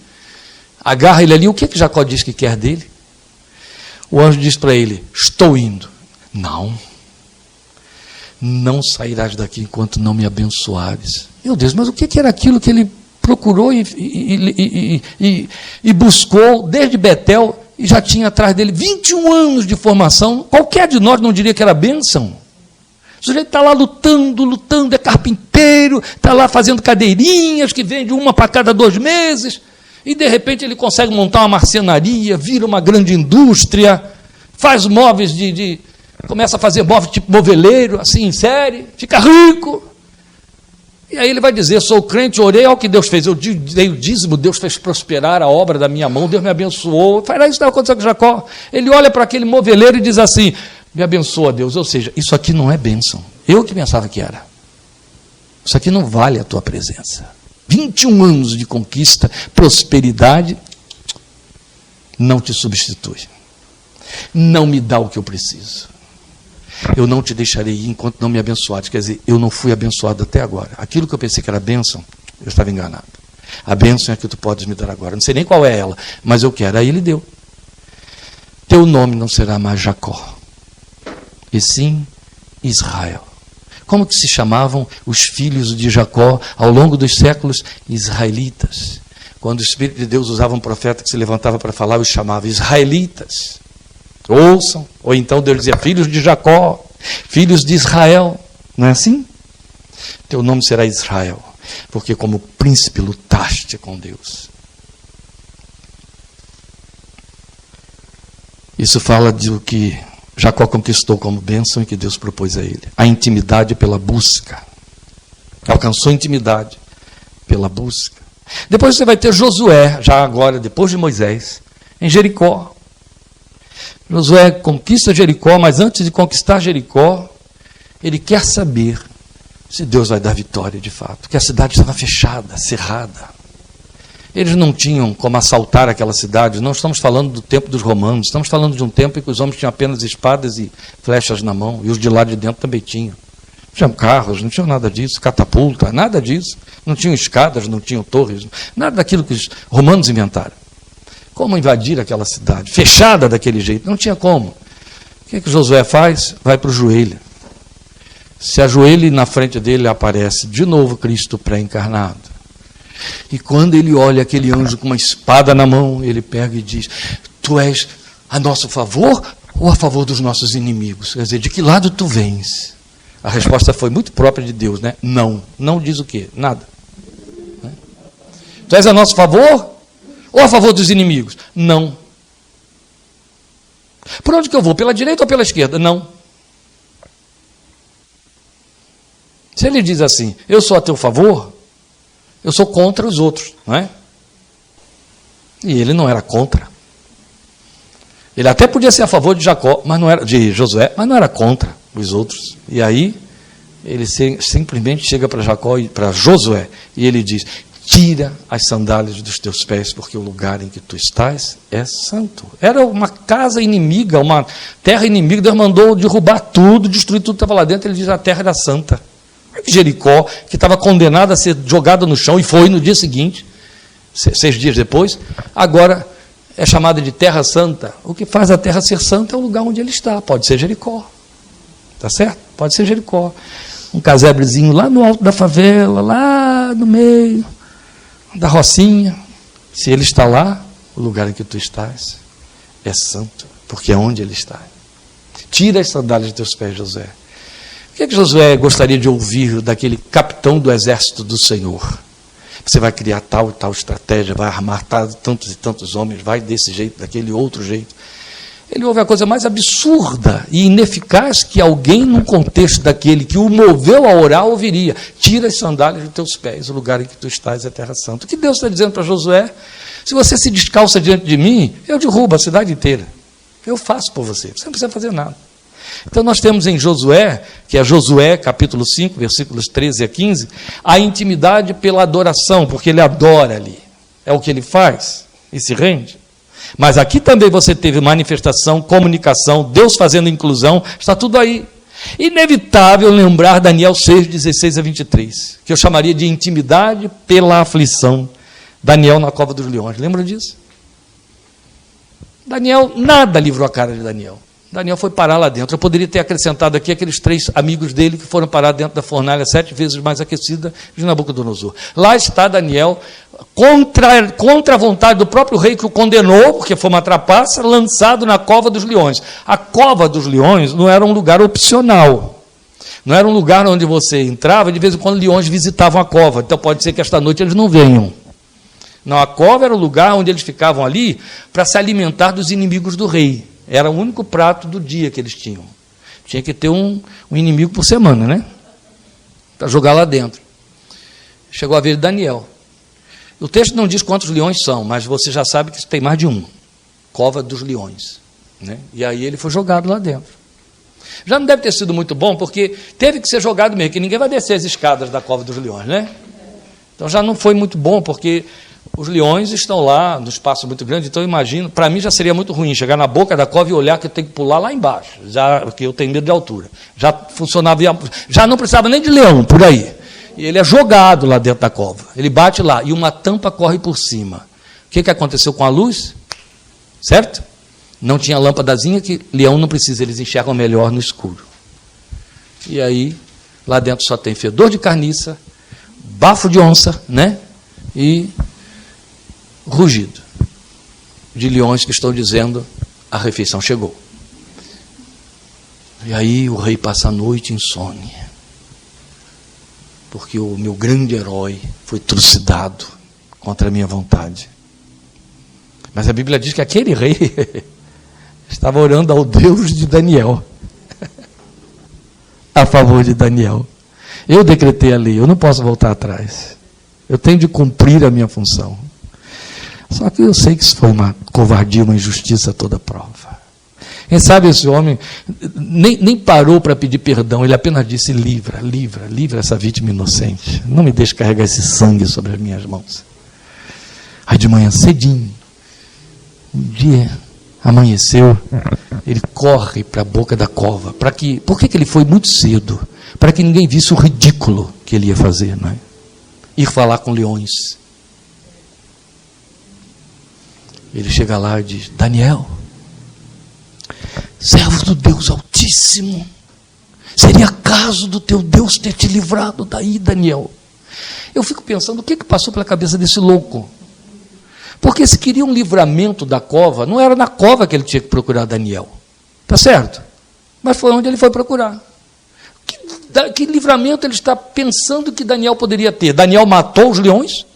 agarra ele ali, o que Jacó diz que quer dele? O anjo diz para ele, estou indo. Não sairás daqui enquanto não me abençoares. Meu Deus, mas o que era aquilo que ele procurou e buscou desde Betel, e já tinha atrás dele 21 anos de formação? Qualquer de nós não diria que era bênção. O sujeito está lá lutando, é carpinteiro, está lá fazendo cadeirinhas, que vende uma para cada 2 meses, e de repente ele consegue montar uma marcenaria, vira uma grande indústria, faz móveis começa a fazer móveis tipo moveleiro, assim, em série, fica rico. E aí ele vai dizer, sou crente, orei, olha o que Deus fez, eu dei o dízimo, Deus fez prosperar a obra da minha mão, Deus me abençoou. Isso estava acontecendo com Jacó. Ele olha para aquele moveleiro e diz assim, me abençoa Deus, ou seja, isso aqui não é bênção. Eu que pensava que era. Isso aqui não vale a tua presença. 21 anos de conquista, prosperidade, não te substitui. Não me dá o que eu preciso. Eu não te deixarei ir enquanto não me abençoares. Quer dizer, eu não fui abençoado até agora. Aquilo que eu pensei que era bênção, eu estava enganado. A bênção é que tu podes me dar agora. Não sei nem qual é ela, mas eu quero. Aí ele deu. Teu nome não será mais Jacó, e sim Israel. Como que se chamavam os filhos de Jacó ao longo dos séculos? Israelitas. Quando o Espírito de Deus usava um profeta que se levantava para falar, os chamava israelitas. Ouçam. Ou então Deus dizia, filhos de Jacó, filhos de Israel. Não é assim? Teu nome será Israel, porque como príncipe lutaste com Deus. Isso fala do que Jacó conquistou como bênção e que Deus propôs a ele. A intimidade pela busca. Alcançou intimidade pela busca. Depois você vai ter Josué, já agora, depois de Moisés, em Jericó. Josué conquista Jericó, mas antes de conquistar Jericó, ele quer saber se Deus vai dar vitória de fato, porque a cidade estava fechada, cerrada. Eles não tinham como assaltar aquela cidade. Não estamos falando do tempo dos romanos, estamos falando de um tempo em que os homens tinham apenas espadas e flechas na mão, e os de lá de dentro também tinham. Não tinham carros, não tinham nada disso, catapulta, nada disso. Não tinham escadas, não tinham torres, nada daquilo que os romanos inventaram. Como invadir aquela cidade? Fechada daquele jeito, não tinha como. O que Josué faz? Vai para o joelho. Se ajoelha e na frente dele aparece de novo Cristo pré-encarnado. E quando ele olha aquele anjo com uma espada na mão, ele pega e diz: tu és a nosso favor ou a favor dos nossos inimigos? Quer dizer, de que lado tu vens? A resposta foi muito própria de Deus, né? Não. Não diz o quê? Nada. Tu és a nosso favor ou a favor dos inimigos? Não. Por onde que eu vou? Pela direita ou pela esquerda? Não. Se ele diz assim, eu sou a teu favor, eu sou contra os outros, não é? E ele não era contra. Ele até podia ser a favor de Jacó, mas não era, de Josué, mas não era contra os outros. E aí ele simplesmente chega para Jacó e para Josué e ele diz: tira as sandálias dos teus pés, porque o lugar em que tu estás é santo. Era uma casa inimiga, uma terra inimiga. Deus mandou derrubar tudo, destruir tudo que estava lá dentro. Ele diz: a terra era santa. Jericó, que estava condenada a ser jogada no chão, e foi no dia seguinte, 6 dias depois, agora é chamada de terra santa. O que faz a terra ser santa é o lugar onde ele está. Pode ser Jericó, tá certo? Pode ser Jericó. Um casebrezinho lá no alto da favela, lá no meio da rocinha. Se ele está lá, o lugar em que tu estás é santo, porque é onde ele está. Tira as sandálias de teus pés, Josué. O que Josué gostaria de ouvir daquele capitão do exército do Senhor? Você vai criar tal e tal estratégia, vai armar tantos e tantos homens, vai desse jeito, daquele outro jeito. Ele ouve a coisa mais absurda e ineficaz que alguém, num contexto daquele que o moveu a orar, ouviria: tira as sandálias dos teus pés, o lugar em que tu estás é terra santa. O que Deus está dizendo para Josué? Se você se descalça diante de mim, eu derrubo a cidade inteira. Eu faço por você, você não precisa fazer nada. Então nós temos em Josué, que é Josué capítulo 5, versículos 13 a 15, a intimidade pela adoração, porque ele adora ali. É o que ele faz e se rende. Mas aqui também você teve manifestação, comunicação, Deus fazendo inclusão, está tudo aí. Inevitável lembrar Daniel 6, 16 a 23, que eu chamaria de intimidade pela aflição. Daniel na cova dos leões, lembra disso? Daniel, nada livrou a cara de Daniel. Daniel foi parar lá dentro. Eu poderia ter acrescentado aqui aqueles 3 amigos dele que foram parar dentro da fornalha 7 vezes mais aquecida de Nabucodonosor. Lá está Daniel, contra a vontade do próprio rei que o condenou, porque foi uma trapaça, lançado na cova dos leões. A cova dos leões não era um lugar opcional. Não era um lugar onde você entrava e de vez em quando leões visitavam a cova. Então pode ser que esta noite eles não venham. Não, a cova era o lugar onde eles ficavam ali para se alimentar dos inimigos do rei. Era o único prato do dia que eles tinham. Tinha que ter um inimigo por semana, né? Para jogar lá dentro. Chegou a vez de Daniel. O texto não diz quantos leões são, mas você já sabe que tem mais de um. Cova dos leões. Né? E aí ele foi jogado lá dentro. Já não deve ter sido muito bom, porque teve que ser jogado mesmo, que ninguém vai descer as escadas da cova dos leões, né? Então já não foi muito bom, porque os leões estão lá no espaço muito grande, então eu imagino, para mim já seria muito ruim chegar na boca da cova e olhar que eu tenho que pular lá embaixo, porque eu tenho medo de altura. Já funcionava, já não precisava nem de leão por aí. E ele é jogado lá dentro da cova. Ele bate lá e uma tampa corre por cima. O que aconteceu com a luz? Certo? Não tinha lâmpadazinha, que leão não precisa, eles enxergam melhor no escuro. E aí, lá dentro só tem fedor de carniça, bafo de onça, né? E rugido de leões que estão dizendo: a refeição chegou. E aí o rei passa a noite insone, porque o meu grande herói foi trucidado contra a minha vontade. Mas a Bíblia diz que aquele rei estava orando ao Deus de Daniel, a favor de Daniel. Eu decretei a lei, eu não posso voltar atrás. Eu tenho de cumprir a minha função. Só que eu sei que isso foi uma covardia, uma injustiça a toda prova. Quem sabe esse homem nem parou para pedir perdão, ele apenas disse: livra essa vítima inocente. Não me deixe carregar esse sangue sobre as minhas mãos. Aí de manhã cedinho, um dia amanheceu, ele corre para a boca da cova. Por que ele foi muito cedo? Para que ninguém visse o ridículo que ele ia fazer, não é? Ir falar com leões. Ele chega lá e diz: Daniel, servo do Deus Altíssimo, seria caso do teu Deus ter te livrado daí, Daniel? Eu fico pensando, o que passou pela cabeça desse louco? Porque se queria um livramento da cova, não era na cova que ele tinha que procurar Daniel. Está certo? Mas foi onde ele foi procurar. Que livramento ele está pensando que Daniel poderia ter? Daniel matou os leões?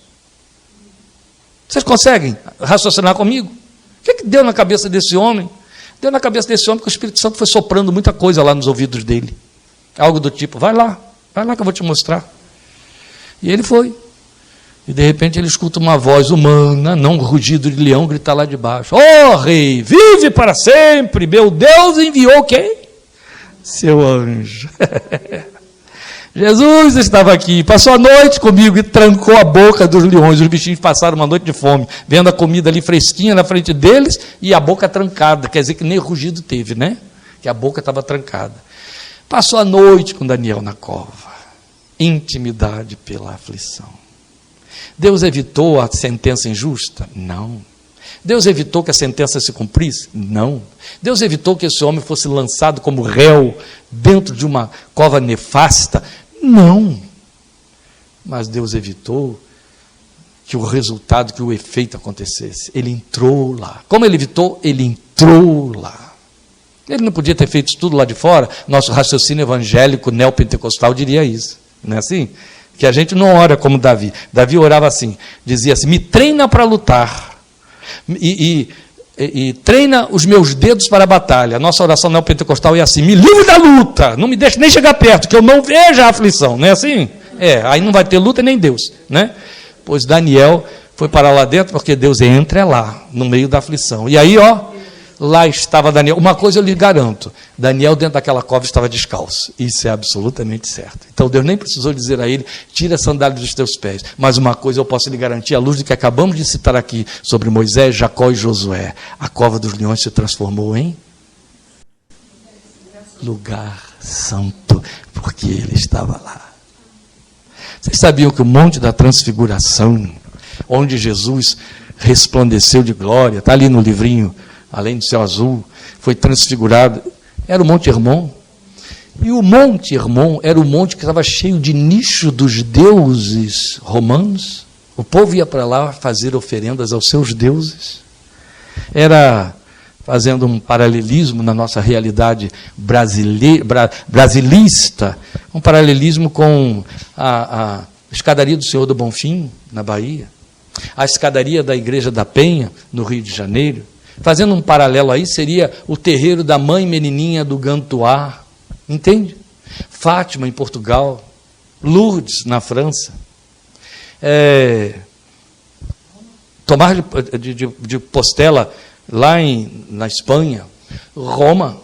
Vocês conseguem raciocinar comigo? O que deu na cabeça desse homem? Deu na cabeça desse homem que o Espírito Santo foi soprando muita coisa lá nos ouvidos dele. Algo do tipo: vai lá que eu vou te mostrar. E ele foi. E de repente ele escuta uma voz humana, não um rugido de leão, gritar lá de baixo: ó rei, vive para sempre, meu Deus enviou quem? Seu anjo. Jesus estava aqui, passou a noite comigo e trancou a boca dos leões. Os bichinhos passaram uma noite de fome, vendo a comida ali fresquinha na frente deles e a boca trancada. Quer dizer que nem rugido teve, né? Que a boca estava trancada. Passou a noite com Daniel na cova. Intimidade pela aflição. Deus evitou a sentença injusta? Não. Deus evitou que a sentença se cumprisse? Não. Deus evitou que esse homem fosse lançado como réu dentro de uma cova nefasta? Não. Mas Deus evitou que o resultado, que o efeito acontecesse. Ele entrou lá. Como ele evitou? Ele entrou lá. Ele não podia ter feito isso tudo lá de fora? Nosso raciocínio evangélico neopentecostal diria isso. Não é assim? Que a gente não ora como Davi. Davi orava assim, dizia assim: me treina para lutar e treina os meus dedos para a batalha. A nossa oração neopentecostal é assim: me livre da luta, não me deixe nem chegar perto, que eu não veja a aflição. Não é assim? Aí não vai ter luta nem Deus, né? Pois Daniel foi parar lá dentro, porque Deus entra lá, no meio da aflição. E aí, lá estava Daniel. Uma coisa eu lhe garanto: Daniel dentro daquela cova estava descalço. Isso é absolutamente certo. Então Deus nem precisou dizer a ele: tira a sandália dos teus pés. Mas uma coisa eu posso lhe garantir, à luz do que acabamos de citar aqui sobre Moisés, Jacó e Josué: a cova dos leões se transformou em lugar santo, porque ele estava lá. Vocês sabiam que o Monte da Transfiguração, onde Jesus resplandeceu de glória, está ali no livrinho Além do Céu Azul, foi transfigurado, era o Monte Hermon. E o Monte Hermon era o monte que estava cheio de nicho dos deuses romanos. O povo ia para lá fazer oferendas aos seus deuses. Era, fazendo um paralelismo na nossa realidade brasilista, um paralelismo com a escadaria do Senhor do Bonfim, na Bahia, a escadaria da Igreja da Penha, no Rio de Janeiro. Fazendo um paralelo aí, seria o terreiro da Mãe Menininha do Gantois, entende? Fátima, em Portugal, Lourdes, na França, Tomás de Postela, lá na Espanha, Roma.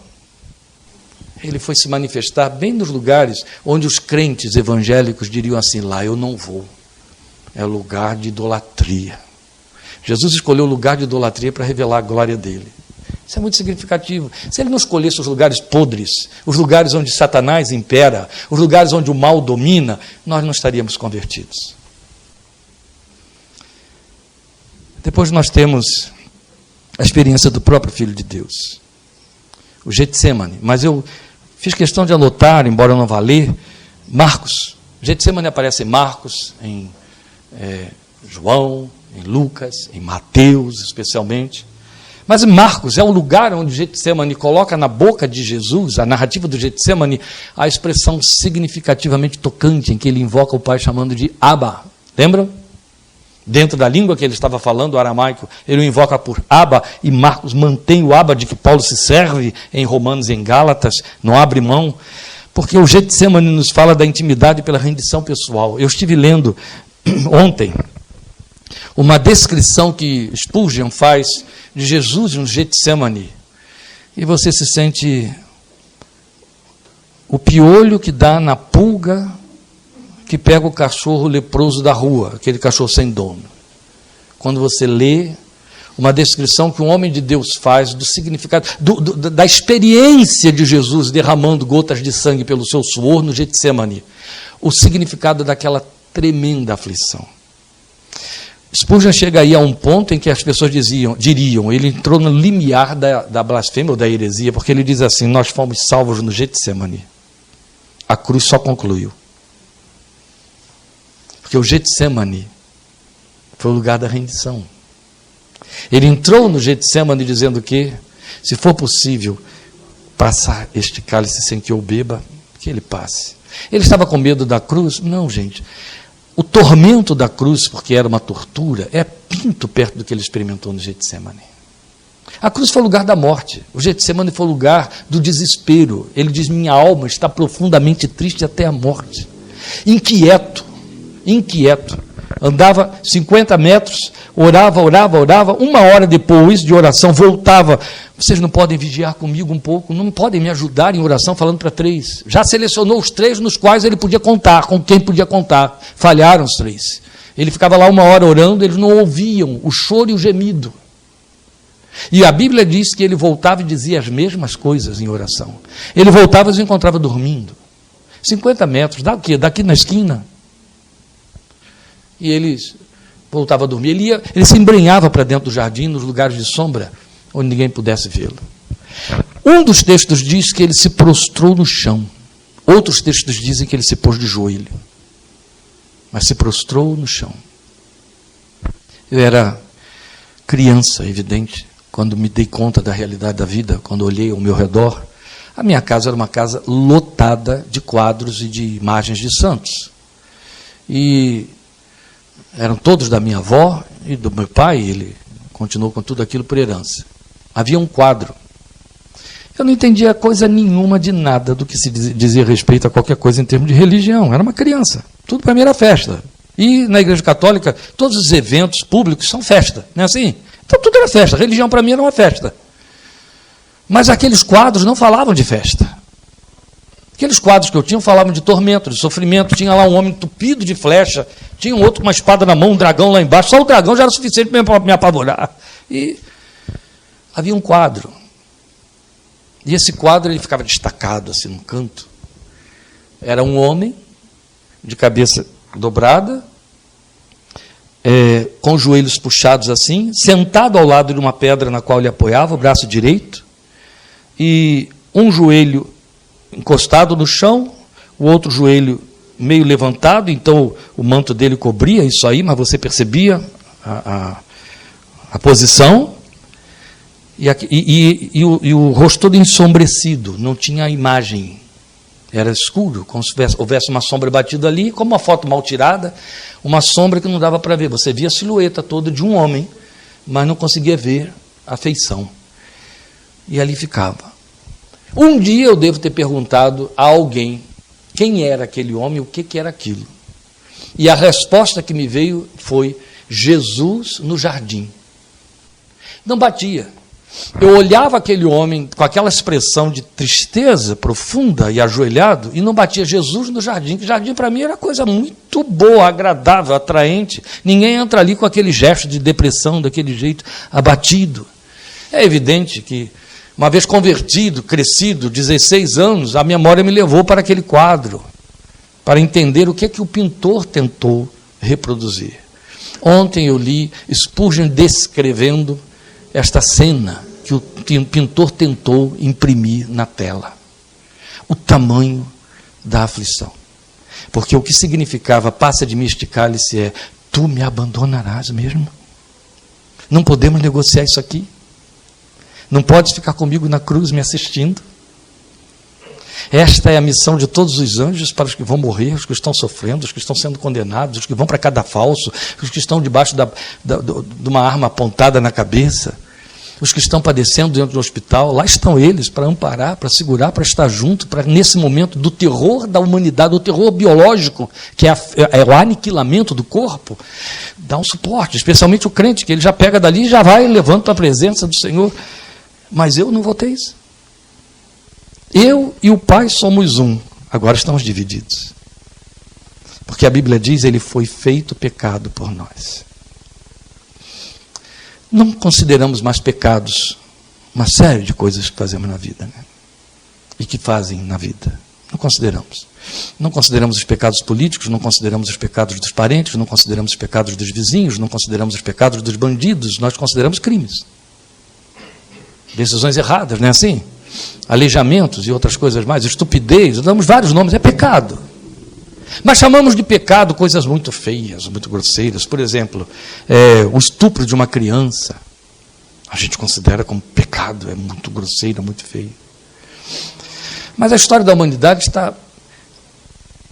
Ele foi se manifestar bem nos lugares onde os crentes evangélicos diriam assim: lá eu não vou, é lugar de idolatria. Jesus escolheu o lugar de idolatria para revelar a glória dele. Isso é muito significativo. Se ele não escolhesse os lugares podres, os lugares onde Satanás impera, os lugares onde o mal domina, nós não estaríamos convertidos. Depois nós temos a experiência do próprio Filho de Deus, o Getsemane. Mas eu fiz questão de anotar, embora eu não vá ler, Marcos. Getsemane aparece em Marcos, em João, em Lucas, em Mateus especialmente. Mas Marcos é o lugar onde Getsemane coloca na boca de Jesus, a narrativa do Getsemane, a expressão significativamente tocante em que ele invoca o Pai chamando de Abba. Lembram? Dentro da língua que ele estava falando, o aramaico, ele o invoca por Abba, e Marcos mantém o Abba de que Paulo se serve em Romanos e em Gálatas, não abre mão, porque o Getsemane nos fala da intimidade pela rendição pessoal. Eu estive lendo ontem uma descrição que Spurgeon faz de Jesus no Getsemane, e você se sente o piolho que dá na pulga que pega o cachorro leproso da rua, aquele cachorro sem dono. Quando você lê uma descrição que um homem de Deus faz do significado, da experiência de Jesus derramando gotas de sangue pelo seu suor no Getsemane, o significado daquela tremenda aflição. Spurgeon chega aí a um ponto em que as pessoas diriam, ele entrou no limiar da blasfêmia ou da heresia, porque ele diz assim: nós fomos salvos no Getsemane, a cruz só concluiu. Porque o Getsemane foi o lugar da rendição. Ele entrou no Getsemane dizendo que, se for possível passar este cálice sem que eu beba, que ele passe. Ele estava com medo da cruz? Não, gente. O tormento da cruz, porque era uma tortura, é pinto perto do que ele experimentou no Getsemane. A cruz foi o lugar da morte. O Getsemane foi o lugar do desespero. Ele diz: minha alma está profundamente triste até a morte. Inquieto. Andava 50 metros, orava, uma hora depois de oração, voltava. Vocês não podem vigiar comigo um pouco? Não podem me ajudar em oração, falando para 3. Já selecionou os 3 nos quais ele podia contar, com quem podia contar. Falharam os 3. Ele ficava lá uma hora orando, eles não ouviam o choro e o gemido. E a Bíblia diz que ele voltava e dizia as mesmas coisas em oração. Ele voltava e os encontrava dormindo. 50 metros, daqui na esquina. E ele voltava a dormir. Ele se embrenhava para dentro do jardim, nos lugares de sombra, onde ninguém pudesse vê-lo. Um dos textos diz que ele se prostrou no chão. Outros textos dizem que ele se pôs de joelho. Mas se prostrou no chão. Eu era criança, evidente, quando me dei conta da realidade da vida, quando olhei ao meu redor. A minha casa era uma casa lotada de quadros e de imagens de santos. E eram todos da minha avó e do meu pai, ele continuou com tudo aquilo por herança. Havia um quadro. Eu não entendia coisa nenhuma de nada do que se dizia respeito a qualquer coisa em termos de religião. Era uma criança. Tudo para mim era festa. E na Igreja Católica, todos os eventos públicos são festa. Não é assim? Então tudo era festa. Religião para mim era uma festa. Mas aqueles quadros não falavam de festa. Aqueles quadros que eu tinha falavam de tormento, de sofrimento. Tinha lá um homem entupido de flecha, tinha um outro com uma espada na mão, um dragão lá embaixo. Só o dragão já era suficiente para me apavorar. E havia um quadro. E esse quadro ele ficava destacado assim num canto. Era um homem de cabeça dobrada, com os joelhos puxados assim, sentado ao lado de uma pedra na qual ele apoiava o braço direito, e um joelho encostado no chão, o outro joelho meio levantado, então o manto dele cobria isso aí, mas você percebia a posição, e o rosto todo ensombrecido, não tinha imagem, era escuro, como se houvesse uma sombra batida ali, como uma foto mal tirada, uma sombra que não dava para ver, você via a silhueta toda de um homem, mas não conseguia ver a feição, e ali ficava. Um dia eu devo ter perguntado a alguém quem era aquele homem, o que era aquilo. E a resposta que me veio foi: Jesus no jardim. Não batia. Eu olhava aquele homem com aquela expressão de tristeza profunda e ajoelhado, e não batia. Jesus no jardim, que jardim para mim era coisa muito boa, agradável, atraente. Ninguém entra ali com aquele gesto de depressão, daquele jeito abatido. É evidente que, uma vez convertido, crescido, 16 anos, a memória me levou para aquele quadro, para entender o que o pintor tentou reproduzir. Ontem eu li Spurgeon descrevendo esta cena que o pintor tentou imprimir na tela. O tamanho da aflição. Porque o que significava passa de mim este cálice é: tu me abandonarás mesmo? Não podemos negociar isso aqui? Não podes ficar comigo na cruz me assistindo? Esta é a missão de todos os anjos para os que vão morrer, os que estão sofrendo, os que estão sendo condenados, os que vão para cadafalso, os que estão debaixo de uma arma apontada na cabeça, os que estão padecendo dentro do hospital. Lá estão eles para amparar, para segurar, para estar junto, para nesse momento do terror da humanidade, do terror biológico, que é o aniquilamento do corpo, dar um suporte, especialmente o crente, que ele já pega dali e já vai levando para a presença do Senhor. Mas eu não vou ter isso. Eu e o Pai somos um, agora estamos divididos. Porque a Bíblia diz, ele foi feito pecado por nós. Não consideramos mais pecados uma série de coisas que fazemos na vida, né? E que fazem na vida. Não consideramos. Não consideramos os pecados políticos, não consideramos os pecados dos parentes, não consideramos os pecados dos vizinhos, não consideramos os pecados dos bandidos, nós consideramos crimes. Decisões erradas, não é assim? Aleijamentos e outras coisas mais, estupidez, damos vários nomes, é pecado. Mas chamamos de pecado coisas muito feias, muito grosseiras. Por exemplo, o estupro de uma criança, a gente considera como pecado, é muito grosseiro, muito feio. Mas a história da humanidade está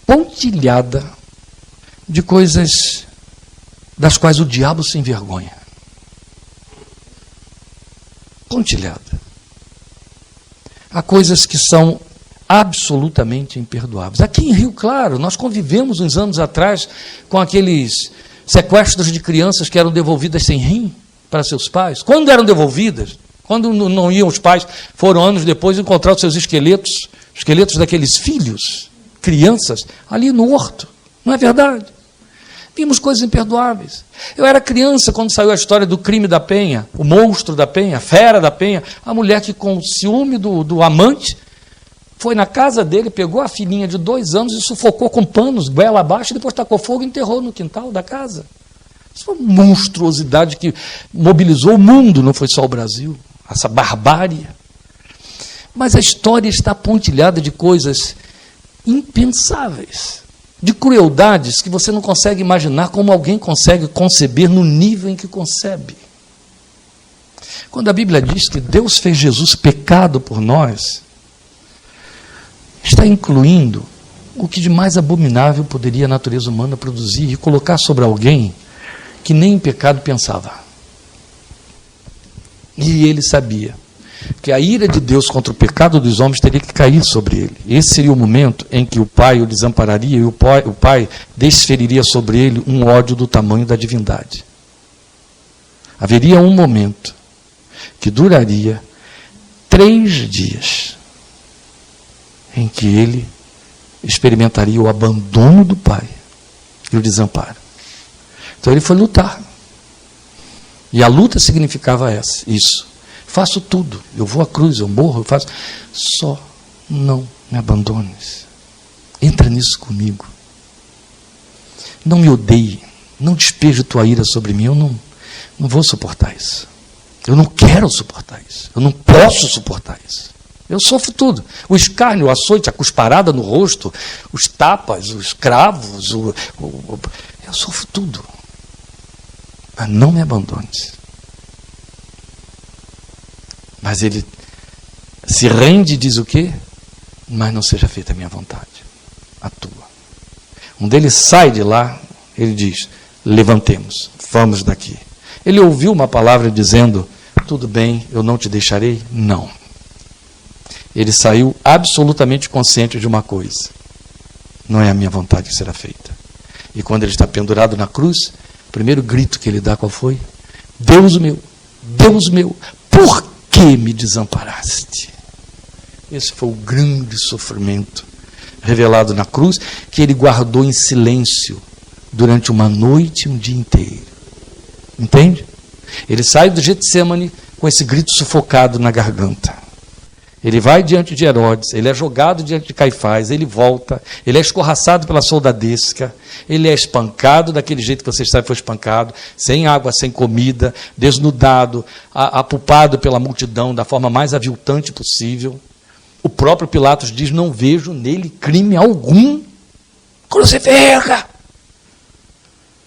pontilhada de coisas das quais o diabo se envergonha. Pontilhada. Há coisas que são absolutamente imperdoáveis. Aqui em Rio Claro, nós convivemos uns anos atrás com aqueles sequestros de crianças que eram devolvidas sem rim para seus pais. Quando eram devolvidas? Quando não iam os pais, foram anos depois encontrar os seus esqueletos daqueles filhos, crianças, ali no horto. Não é verdade? Vimos coisas imperdoáveis. Eu era criança quando saiu a história do crime da Penha, o monstro da Penha, a fera da Penha, a mulher que com ciúme do amante, foi na casa dele, pegou a filhinha de 2 anos e sufocou com panos, goela abaixo, e depois tacou fogo e enterrou no quintal da casa. Isso foi uma monstruosidade que mobilizou o mundo, não foi só o Brasil, essa barbárie. Mas a história está pontilhada de coisas impensáveis, de crueldades que você não consegue imaginar como alguém consegue conceber no nível em que concebe. Quando a Bíblia diz que Deus fez Jesus pecado por nós, está incluindo o que de mais abominável poderia a natureza humana produzir e colocar sobre alguém que nem em pecado pensava. E ele sabia que a ira de Deus contra o pecado dos homens teria que cair sobre ele. Esse seria o momento em que o Pai o desampararia e o Pai desferiria sobre ele um ódio do tamanho da divindade. Haveria um momento que duraria 3 dias em que ele experimentaria o abandono do Pai e o desamparo. Então ele foi lutar. E a luta significava isso. Faço tudo, eu vou à cruz, eu morro, eu faço. Só não me abandones. Entra nisso comigo. Não me odeie, não despeje tua ira sobre mim, eu não vou suportar isso. Eu não quero suportar isso, eu não posso suportar isso. Eu sofro tudo. O escárnio, o açoite, a cusparada no rosto, os tapas, os cravos, eu sofro tudo. Mas não me abandones. Mas ele se rende e diz o quê? Mas não seja feita a minha vontade, a tua. Um deles sai de lá, ele diz, levantemos, vamos daqui. Ele ouviu uma palavra dizendo, tudo bem, eu não te deixarei? Não. Ele saiu absolutamente consciente de uma coisa. Não é a minha vontade que será feita. E quando ele está pendurado na cruz, o primeiro grito que ele dá qual foi? Deus meu, por que me desamparaste? Esse foi o grande sofrimento revelado na cruz, que ele guardou em silêncio durante uma noite e um dia inteiro. Entende? Ele sai do Getsemane com esse grito sufocado na garganta. Ele vai diante de Herodes, ele é jogado diante de Caifás, ele volta, ele é escorraçado pela soldadesca, ele é espancado daquele jeito que vocês sabem foi espancado, sem água, sem comida, desnudado, apupado pela multidão da forma mais aviltante possível. O próprio Pilatos diz, não vejo nele crime algum, crucifica!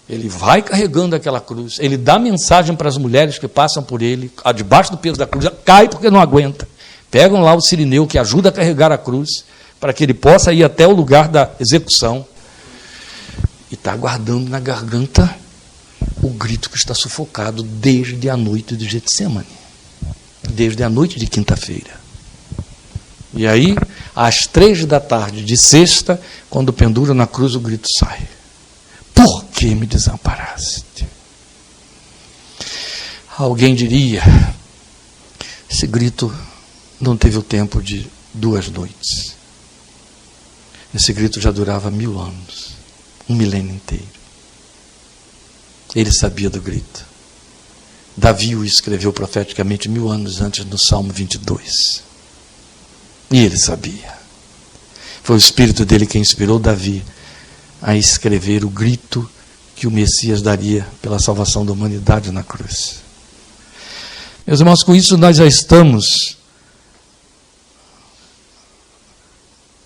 Ele vai carregando aquela cruz, ele dá mensagem para as mulheres que passam por ele, debaixo do peso da cruz, cai porque não aguenta. Pegam lá o sirineu que ajuda a carregar a cruz, para que ele possa ir até o lugar da execução. E está guardando na garganta o grito que está sufocado desde a noite de Getsemane, desde a noite de quinta-feira. E aí, às 3 da tarde de sexta, quando pendura na cruz, o grito sai: por que me desamparaste? Alguém diria, esse grito não teve o tempo de 2 noites. Esse grito já durava 1000 anos, 1 milênio inteiro. Ele sabia do grito. Davi o escreveu profeticamente 1000 anos antes, no Salmo 22. E ele sabia. Foi o Espírito dele que inspirou Davi a escrever o grito que o Messias daria pela salvação da humanidade na cruz. Meus irmãos, com isso nós já estamos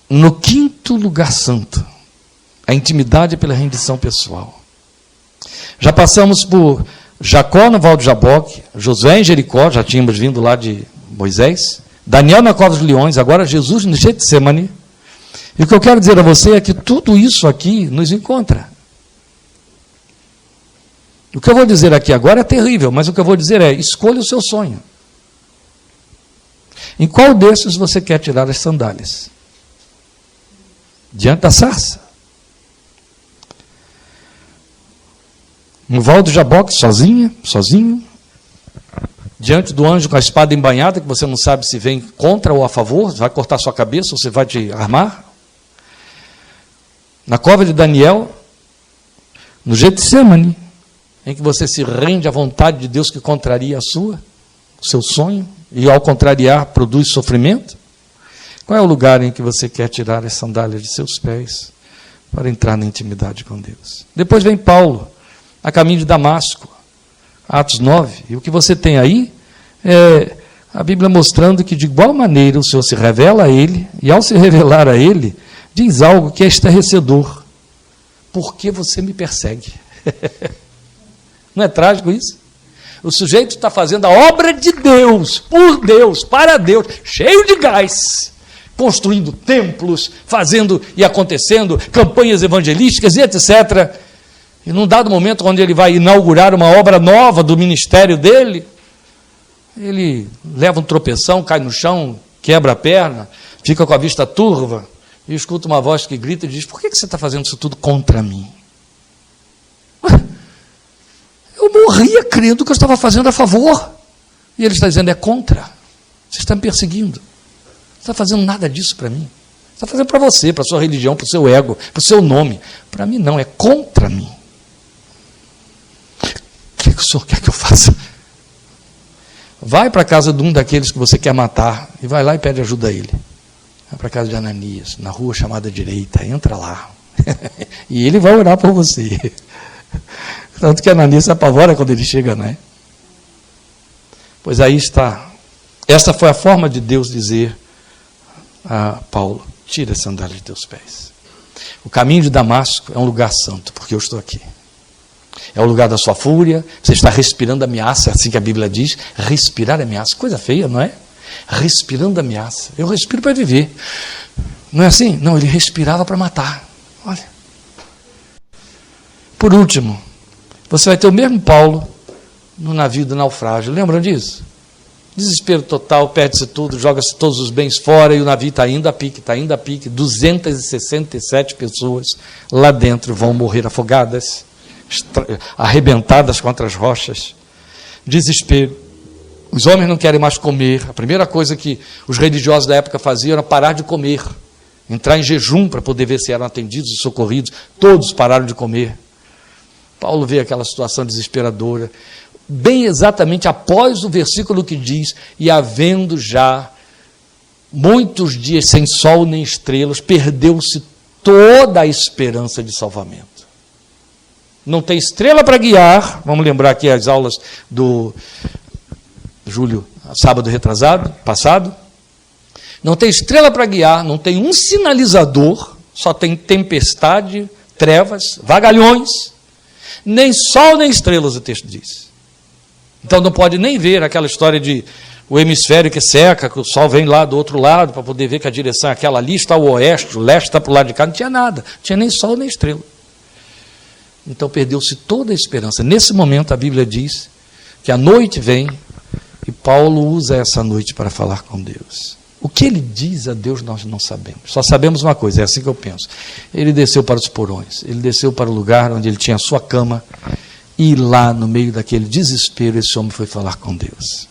no 5º lugar santo, a intimidade pela rendição pessoal. Já passamos por Jacó no Val de Jaboque, Josué em Jericó, já tínhamos vindo lá de Moisés, Daniel na cova dos leões, agora Jesus no Getsemane. E o que eu quero dizer a você é que tudo isso aqui nos encontra. O que eu vou dizer aqui agora é terrível, mas o que eu vou dizer é: escolha o seu sonho. Em qual desses você quer tirar as sandálias? Diante da sarça? No Val de Jaboque, sozinho, diante do anjo com a espada embainhada, que você não sabe se vem contra ou a favor, vai cortar sua cabeça ou você vai te armar? Na cova de Daniel, no Getsemane, em que você se rende à vontade de Deus que contraria a sua, o seu sonho, e ao contrariar produz sofrimento? Qual é o lugar em que você quer tirar as sandálias de seus pés para entrar na intimidade com Deus? Depois vem Paulo, a caminho de Damasco, Atos 9, e o que você tem aí é a Bíblia mostrando que de igual maneira o Senhor se revela a ele, e ao se revelar a ele, diz algo que é estarrecedor: por que você me persegue? Não é trágico isso? O sujeito está fazendo a obra de Deus, por Deus, para Deus, cheio de gás, construindo templos, fazendo e acontecendo campanhas evangelísticas e etc. E num dado momento, onde ele vai inaugurar uma obra nova do ministério dele, ele leva um tropeção, cai no chão, quebra a perna, fica com a vista turva, e escuta uma voz que grita e diz: por que você está fazendo isso tudo contra mim? Eu morria crendo que eu estava fazendo a favor. E ele está dizendo: é contra. Você está me perseguindo. Não está fazendo nada disso para mim. Está fazendo para você, para a sua religião, para o seu ego, para o seu nome. Para mim não, é contra mim. O que o senhor quer que eu faça? Vai para a casa de um daqueles que você quer matar, e vai lá e pede ajuda a ele. Vai para a casa de Ananias, na rua chamada direita, entra lá. E ele vai orar por você. Tanto que Ananias se apavora quando ele chega, não é? Pois aí está. Esta foi a forma de Deus dizer a Paulo: tira a sandália de teus pés. O caminho de Damasco é um lugar santo, porque eu estou aqui. É o lugar da sua fúria, você está respirando ameaça, é assim que a Bíblia diz: respirar ameaça. Coisa feia, não é? Respirando ameaça. Eu respiro para viver. Não é assim? Não, ele respirava para matar. Olha. Por último, você vai ter o mesmo Paulo no navio do naufrágio. Lembram disso? Desespero total, perde-se tudo, joga-se todos os bens fora e o navio está indo a pique, 267 pessoas lá dentro vão morrer afogadas, arrebentadas contra as rochas. Desespero. Os homens não querem mais comer. A primeira coisa que os religiosos da época faziam era parar de comer, entrar em jejum para poder ver se eram atendidos e socorridos. Todos pararam de comer. Paulo vê aquela situação desesperadora, bem exatamente após o versículo que diz: e havendo já muitos dias sem sol nem estrelas, perdeu-se toda a esperança de salvamento. Não tem estrela para guiar. Vamos lembrar aqui as aulas do Júlio, sábado retrasado, passado. Não tem estrela para guiar, não tem um sinalizador, só tem tempestade, trevas, vagalhões, nem sol nem estrelas, o texto diz. Então não pode nem ver aquela história de o hemisfério que seca, que o sol vem lá do outro lado, para poder ver que a direção é aquela ali, está o oeste, o leste está para o lado de cá, não tinha nada, não tinha nem sol nem estrela. Então perdeu-se toda a esperança. Nesse momento a Bíblia diz que a noite vem e Paulo usa essa noite para falar com Deus. O que ele diz a Deus nós não sabemos. Só sabemos uma coisa, é assim que eu penso. Ele desceu para os porões, ele desceu para o lugar onde ele tinha a sua cama, e lá no meio daquele desespero esse homem foi falar com Deus.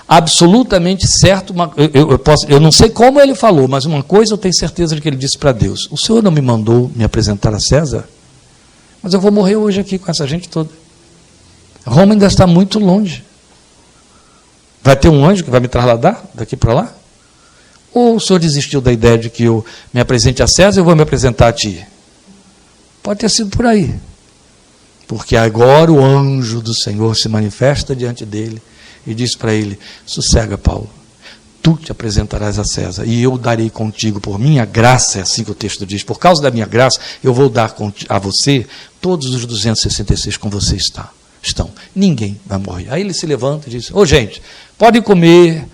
Absolutamente certo, eu não sei como ele falou, mas uma coisa eu tenho certeza de que ele disse para Deus: o Senhor não me mandou me apresentar a César? Mas eu vou morrer hoje aqui com essa gente toda. Roma ainda está muito longe. Vai ter um anjo que vai me trasladar daqui para lá? Ou o senhor desistiu da ideia de que eu me apresente a César e eu vou me apresentar a ti? Pode ter sido por aí. Porque agora o anjo do Senhor se manifesta diante dele e diz para ele: sossega, Paulo, tu te apresentarás a César e eu darei contigo por minha graça, é assim que o texto diz, por causa da minha graça, eu vou dar a você todos os 266 com você estão. Ninguém vai morrer. Aí ele se levanta e diz: ô gente, podem comer,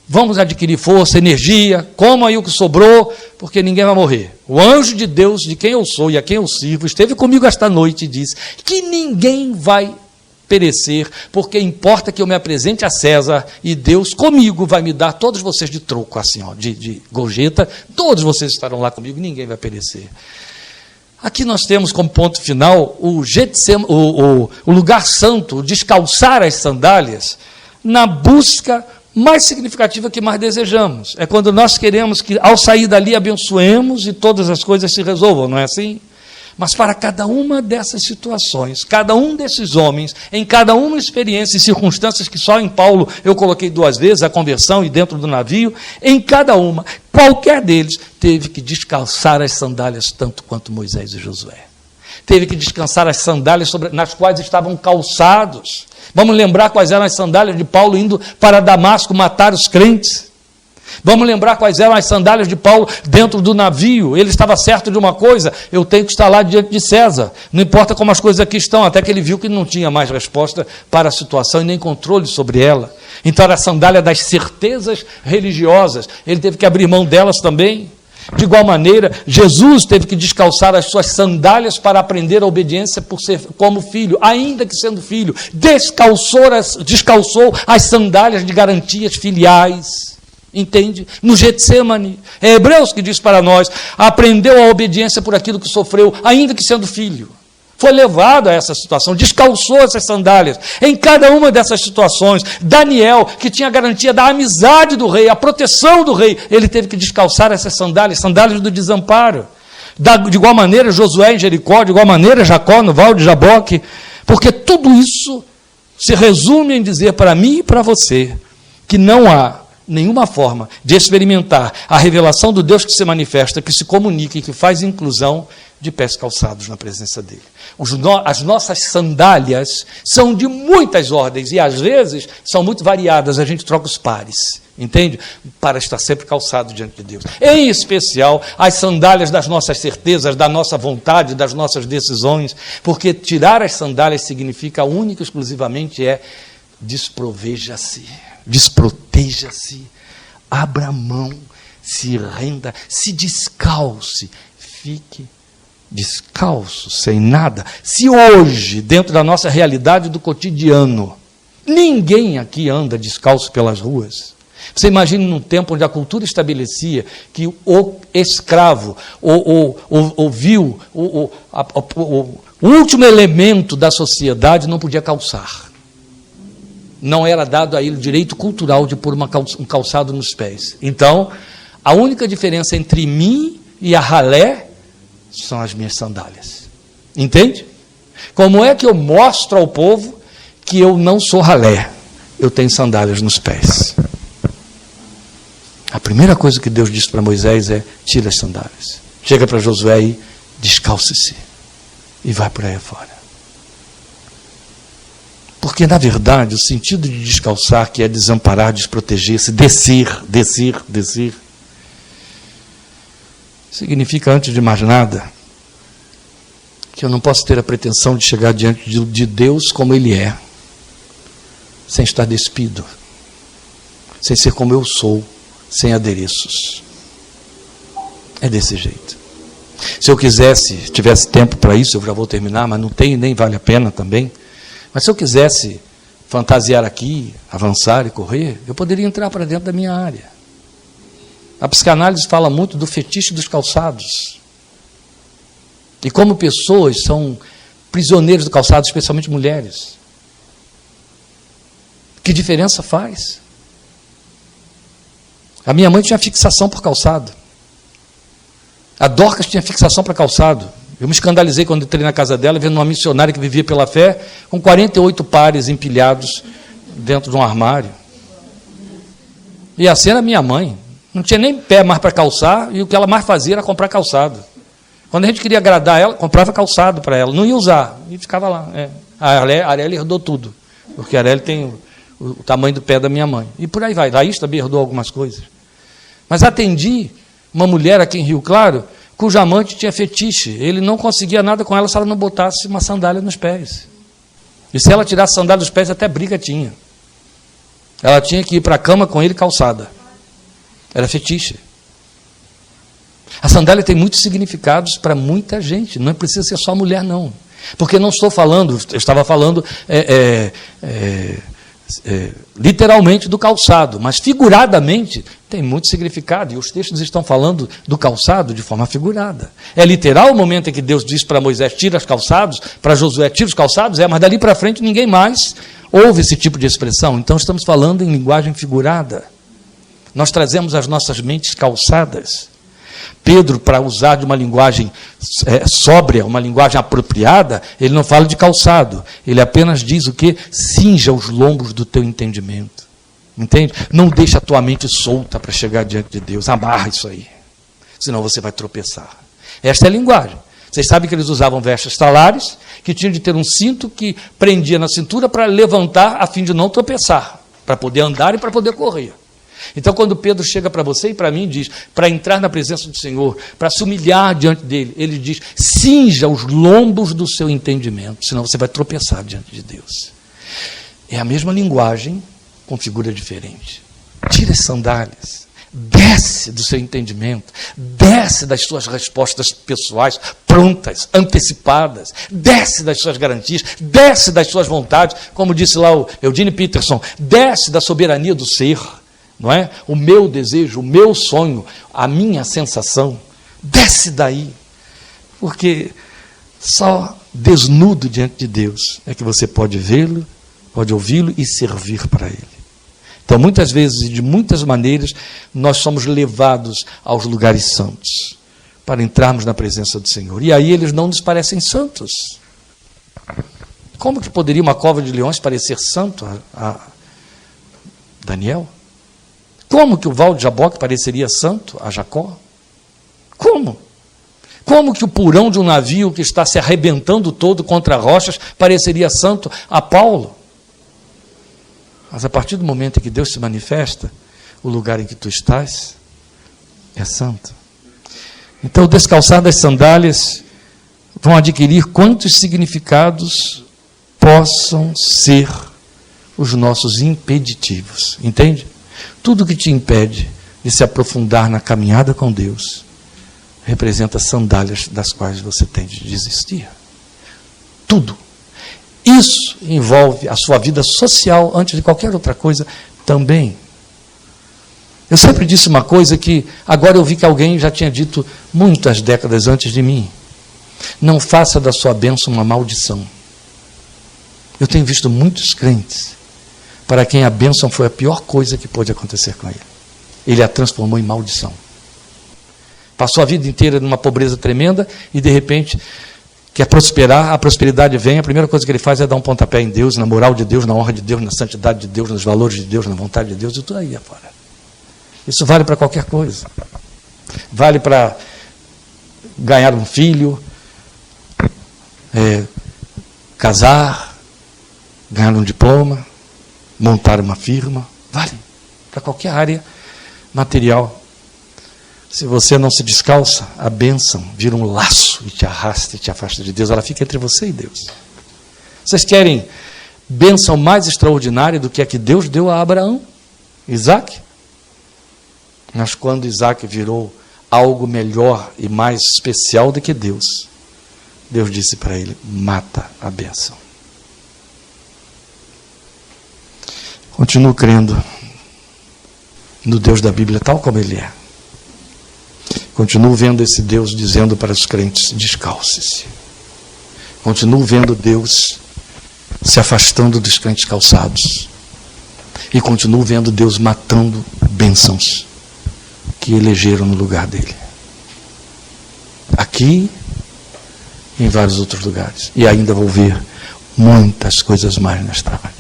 vamos adquirir força, energia, comam aí o que sobrou, porque ninguém vai morrer. O anjo de Deus, de quem eu sou e a quem eu sirvo, esteve comigo esta noite e disse que ninguém vai perecer, porque importa que eu me apresente a César e Deus comigo vai me dar todos vocês de troco, assim, ó, de gorjeta, todos vocês estarão lá comigo, ninguém vai perecer. Aqui nós temos como ponto final o lugar santo, o descalçar as sandálias, na busca mais significativa que mais desejamos. É quando nós queremos que, ao sair dali, abençoemos e todas as coisas se resolvam, não é assim? Mas para cada uma dessas situações, cada um desses homens, em cada uma experiência e circunstâncias que só em Paulo eu coloquei 2 vezes, a conversão e dentro do navio, em cada uma, qualquer deles teve que descalçar as sandálias tanto quanto Moisés e Josué. Teve que descansar as sandálias nas quais estavam calçados. Vamos lembrar quais eram as sandálias de Paulo indo para Damasco matar os crentes. Vamos lembrar quais eram as sandálias de Paulo dentro do navio. Ele estava certo de uma coisa: eu tenho que estar lá diante de César, não importa como as coisas aqui estão, até que ele viu que não tinha mais resposta para a situação e nem controle sobre ela. Então era a sandália das certezas religiosas, ele teve que abrir mão delas também. De igual maneira, Jesus teve que descalçar as suas sandálias para aprender a obediência por ser como filho, ainda que sendo filho, descalçou as sandálias de garantias filiais. Entende? No Getsemane, é Hebreus que diz para nós: aprendeu a obediência por aquilo que sofreu, ainda que sendo filho. Foi levado a essa situação, descalçou essas sandálias. Em cada uma dessas situações, Daniel, que tinha a garantia da amizade do rei, a proteção do rei, ele teve que descalçar essas sandálias do desamparo. De igual maneira, Josué em Jericó, de igual maneira, Jacó no Val de Jaboque, porque tudo isso se resume em dizer para mim e para você que não há nenhuma forma de experimentar a revelação do Deus que se manifesta, que se comunica e que faz inclusão de pés calçados na presença dele. As nossas sandálias são de muitas ordens e às vezes são muito variadas, a gente troca os pares, entende? Para estar sempre calçado diante de Deus. Em especial, as sandálias das nossas certezas, da nossa vontade, das nossas decisões, porque tirar as sandálias significa única e exclusivamente desproveja-se, desproteja-se, abra mão, se renda, se descalce, fique descalço, sem nada. Se hoje, dentro da nossa realidade do cotidiano, ninguém aqui anda descalço pelas ruas, você imagine num tempo onde a cultura estabelecia que o escravo, o vil, o último elemento da sociedade não podia calçar. Não era dado a ele o direito cultural de pôr um calçado nos pés. Então, a única diferença entre mim e a ralé são as minhas sandálias. Entende? Como é que eu mostro ao povo que eu não sou ralé? Eu tenho sandálias nos pés. A primeira coisa que Deus disse para Moisés é: tira as sandálias. Chega para Josué e descalce-se. E vai por aí afora. Porque, na verdade, o sentido de descalçar, que é desamparar, desproteger-se, descer, significa, antes de mais nada, que eu não posso ter a pretensão de chegar diante de Deus como Ele é, sem estar despido. sem ser como eu sou, sem adereços. É desse jeito. Se eu quisesse, tivesse tempo para isso, eu já vou terminar, mas não tenho, nem vale a pena também. Mas se eu quisesse fantasiar aqui, avançar e correr, eu poderia entrar para dentro da minha área. A psicanálise fala muito do fetiche dos calçados. E como pessoas são prisioneiros do calçado, especialmente mulheres. Que diferença faz? A minha mãe tinha fixação por calçado. A Dorcas tinha fixação para calçado. Eu me escandalizei quando entrei na casa dela, vendo uma missionária que vivia pela fé, com 48 pares empilhados dentro de um armário. E assim era minha mãe. Não tinha nem pé mais para calçar, e o que ela mais fazia era comprar calçado. Quando a gente queria agradar ela, comprava calçado para ela. Não ia usar, e ficava lá. A Arely herdou tudo, porque a Arely tem o tamanho do pé da minha mãe. E por aí vai. Laís também herdou algumas coisas. Mas atendi uma mulher aqui em Rio Claro, cujo amante tinha fetiche. Ele não conseguia nada com ela se ela não botasse uma sandália nos pés. E se ela tirasse a sandália dos pés, até briga tinha. Ela tinha que ir para a cama com ele calçada. Era fetiche. A sandália tem muitos significados para muita gente. Não precisa ser só mulher, não. Porque não estou falando, eu estava falando literalmente do calçado, mas figuradamente tem muito significado, e os textos estão falando do calçado de forma figurada. É literal o momento em que Deus diz para Moisés, tira os calçados, para Josué, tira os calçados, mas dali para frente ninguém mais ouve esse tipo de expressão. Então estamos falando em linguagem figurada. Nós trazemos as nossas mentes calçadas. Pedro, para usar de uma linguagem sóbria, uma linguagem apropriada, ele não fala de calçado, ele apenas diz o quê? Cinja os lombos do teu entendimento. Entende? Não deixa a tua mente solta para chegar diante de Deus, amarra isso aí, senão você vai tropeçar. Esta é a linguagem. Vocês sabem que eles usavam vestes talares, que tinham de ter um cinto que prendia na cintura para levantar a fim de não tropeçar, para poder andar e para poder correr. Então, quando Pedro chega para você e para mim e diz, para entrar na presença do Senhor, para se humilhar diante dele, ele diz, cinja os lombos do seu entendimento, senão você vai tropeçar diante de Deus. É a mesma linguagem, com figura diferente. Tira as sandálias, desce do seu entendimento, desce das suas respostas pessoais, prontas, antecipadas, desce das suas garantias, desce das suas vontades, como disse lá o Eugene Peterson, desce da soberania do ser, não é? O meu desejo, o meu sonho, a minha sensação, desce daí, porque só desnudo diante de Deus é que você pode vê-lo, pode ouvi-lo e servir para Ele. Então, muitas vezes e de muitas maneiras, nós somos levados aos lugares santos, para entrarmos na presença do Senhor. E aí eles não nos parecem santos. Como que poderia uma cova de leões parecer santo a Daniel? Como que o Val de Jaboque pareceria santo a Jacó? Como? Como que o porão de um navio que está se arrebentando todo contra rochas pareceria santo a Paulo? Mas a partir do momento em que Deus se manifesta, o lugar em que tu estás é santo. Então, o descalçar das sandálias vão adquirir quantos significados possam ser os nossos impeditivos. Entende? Tudo que te impede de se aprofundar na caminhada com Deus representa sandálias das quais você tem de desistir. Tudo. Isso envolve a sua vida social, antes de qualquer outra coisa, também. Eu sempre disse uma coisa que agora eu vi que alguém já tinha dito muitas décadas antes de mim. Não faça da sua bênção uma maldição. Eu tenho visto muitos crentes para quem a bênção foi a pior coisa que pôde acontecer com ele. Ele a transformou em maldição. Passou a vida inteira numa pobreza tremenda e, de repente, quer prosperar, a prosperidade vem, a primeira coisa que ele faz é dar um pontapé em Deus, na moral de Deus, na honra de Deus, na santidade de Deus, nos valores de Deus, na vontade de Deus, e tudo aí afora. Isso vale para qualquer coisa. Vale para ganhar um filho, casar, ganhar um diploma, montar uma firma, vale para qualquer área material. Se você não se descalça, a bênção vira um laço e te arrasta e te afasta de Deus. Ela fica entre você e Deus. Vocês querem bênção mais extraordinária do que a que Deus deu a Abraão? Isaac. Mas quando Isaac virou algo melhor e mais especial do que Deus, Deus disse para ele: mata a bênção. Continuo crendo no Deus da Bíblia tal como Ele é. Continuo vendo esse Deus dizendo para os crentes: descalce-se. Continuo vendo Deus se afastando dos crentes calçados. E continuo vendo Deus matando bênçãos que elegeram no lugar dele. Aqui e em vários outros lugares. E ainda vou ver muitas coisas mais nesta área.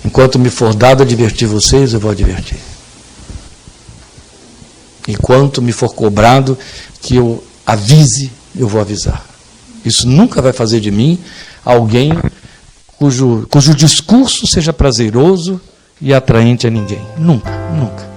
Enquanto me for dado advertir vocês, eu vou advertir. Enquanto me for cobrado que eu avise, eu vou avisar. Isso nunca vai fazer de mim alguém cujo discurso seja prazeroso e atraente a ninguém. Nunca, nunca.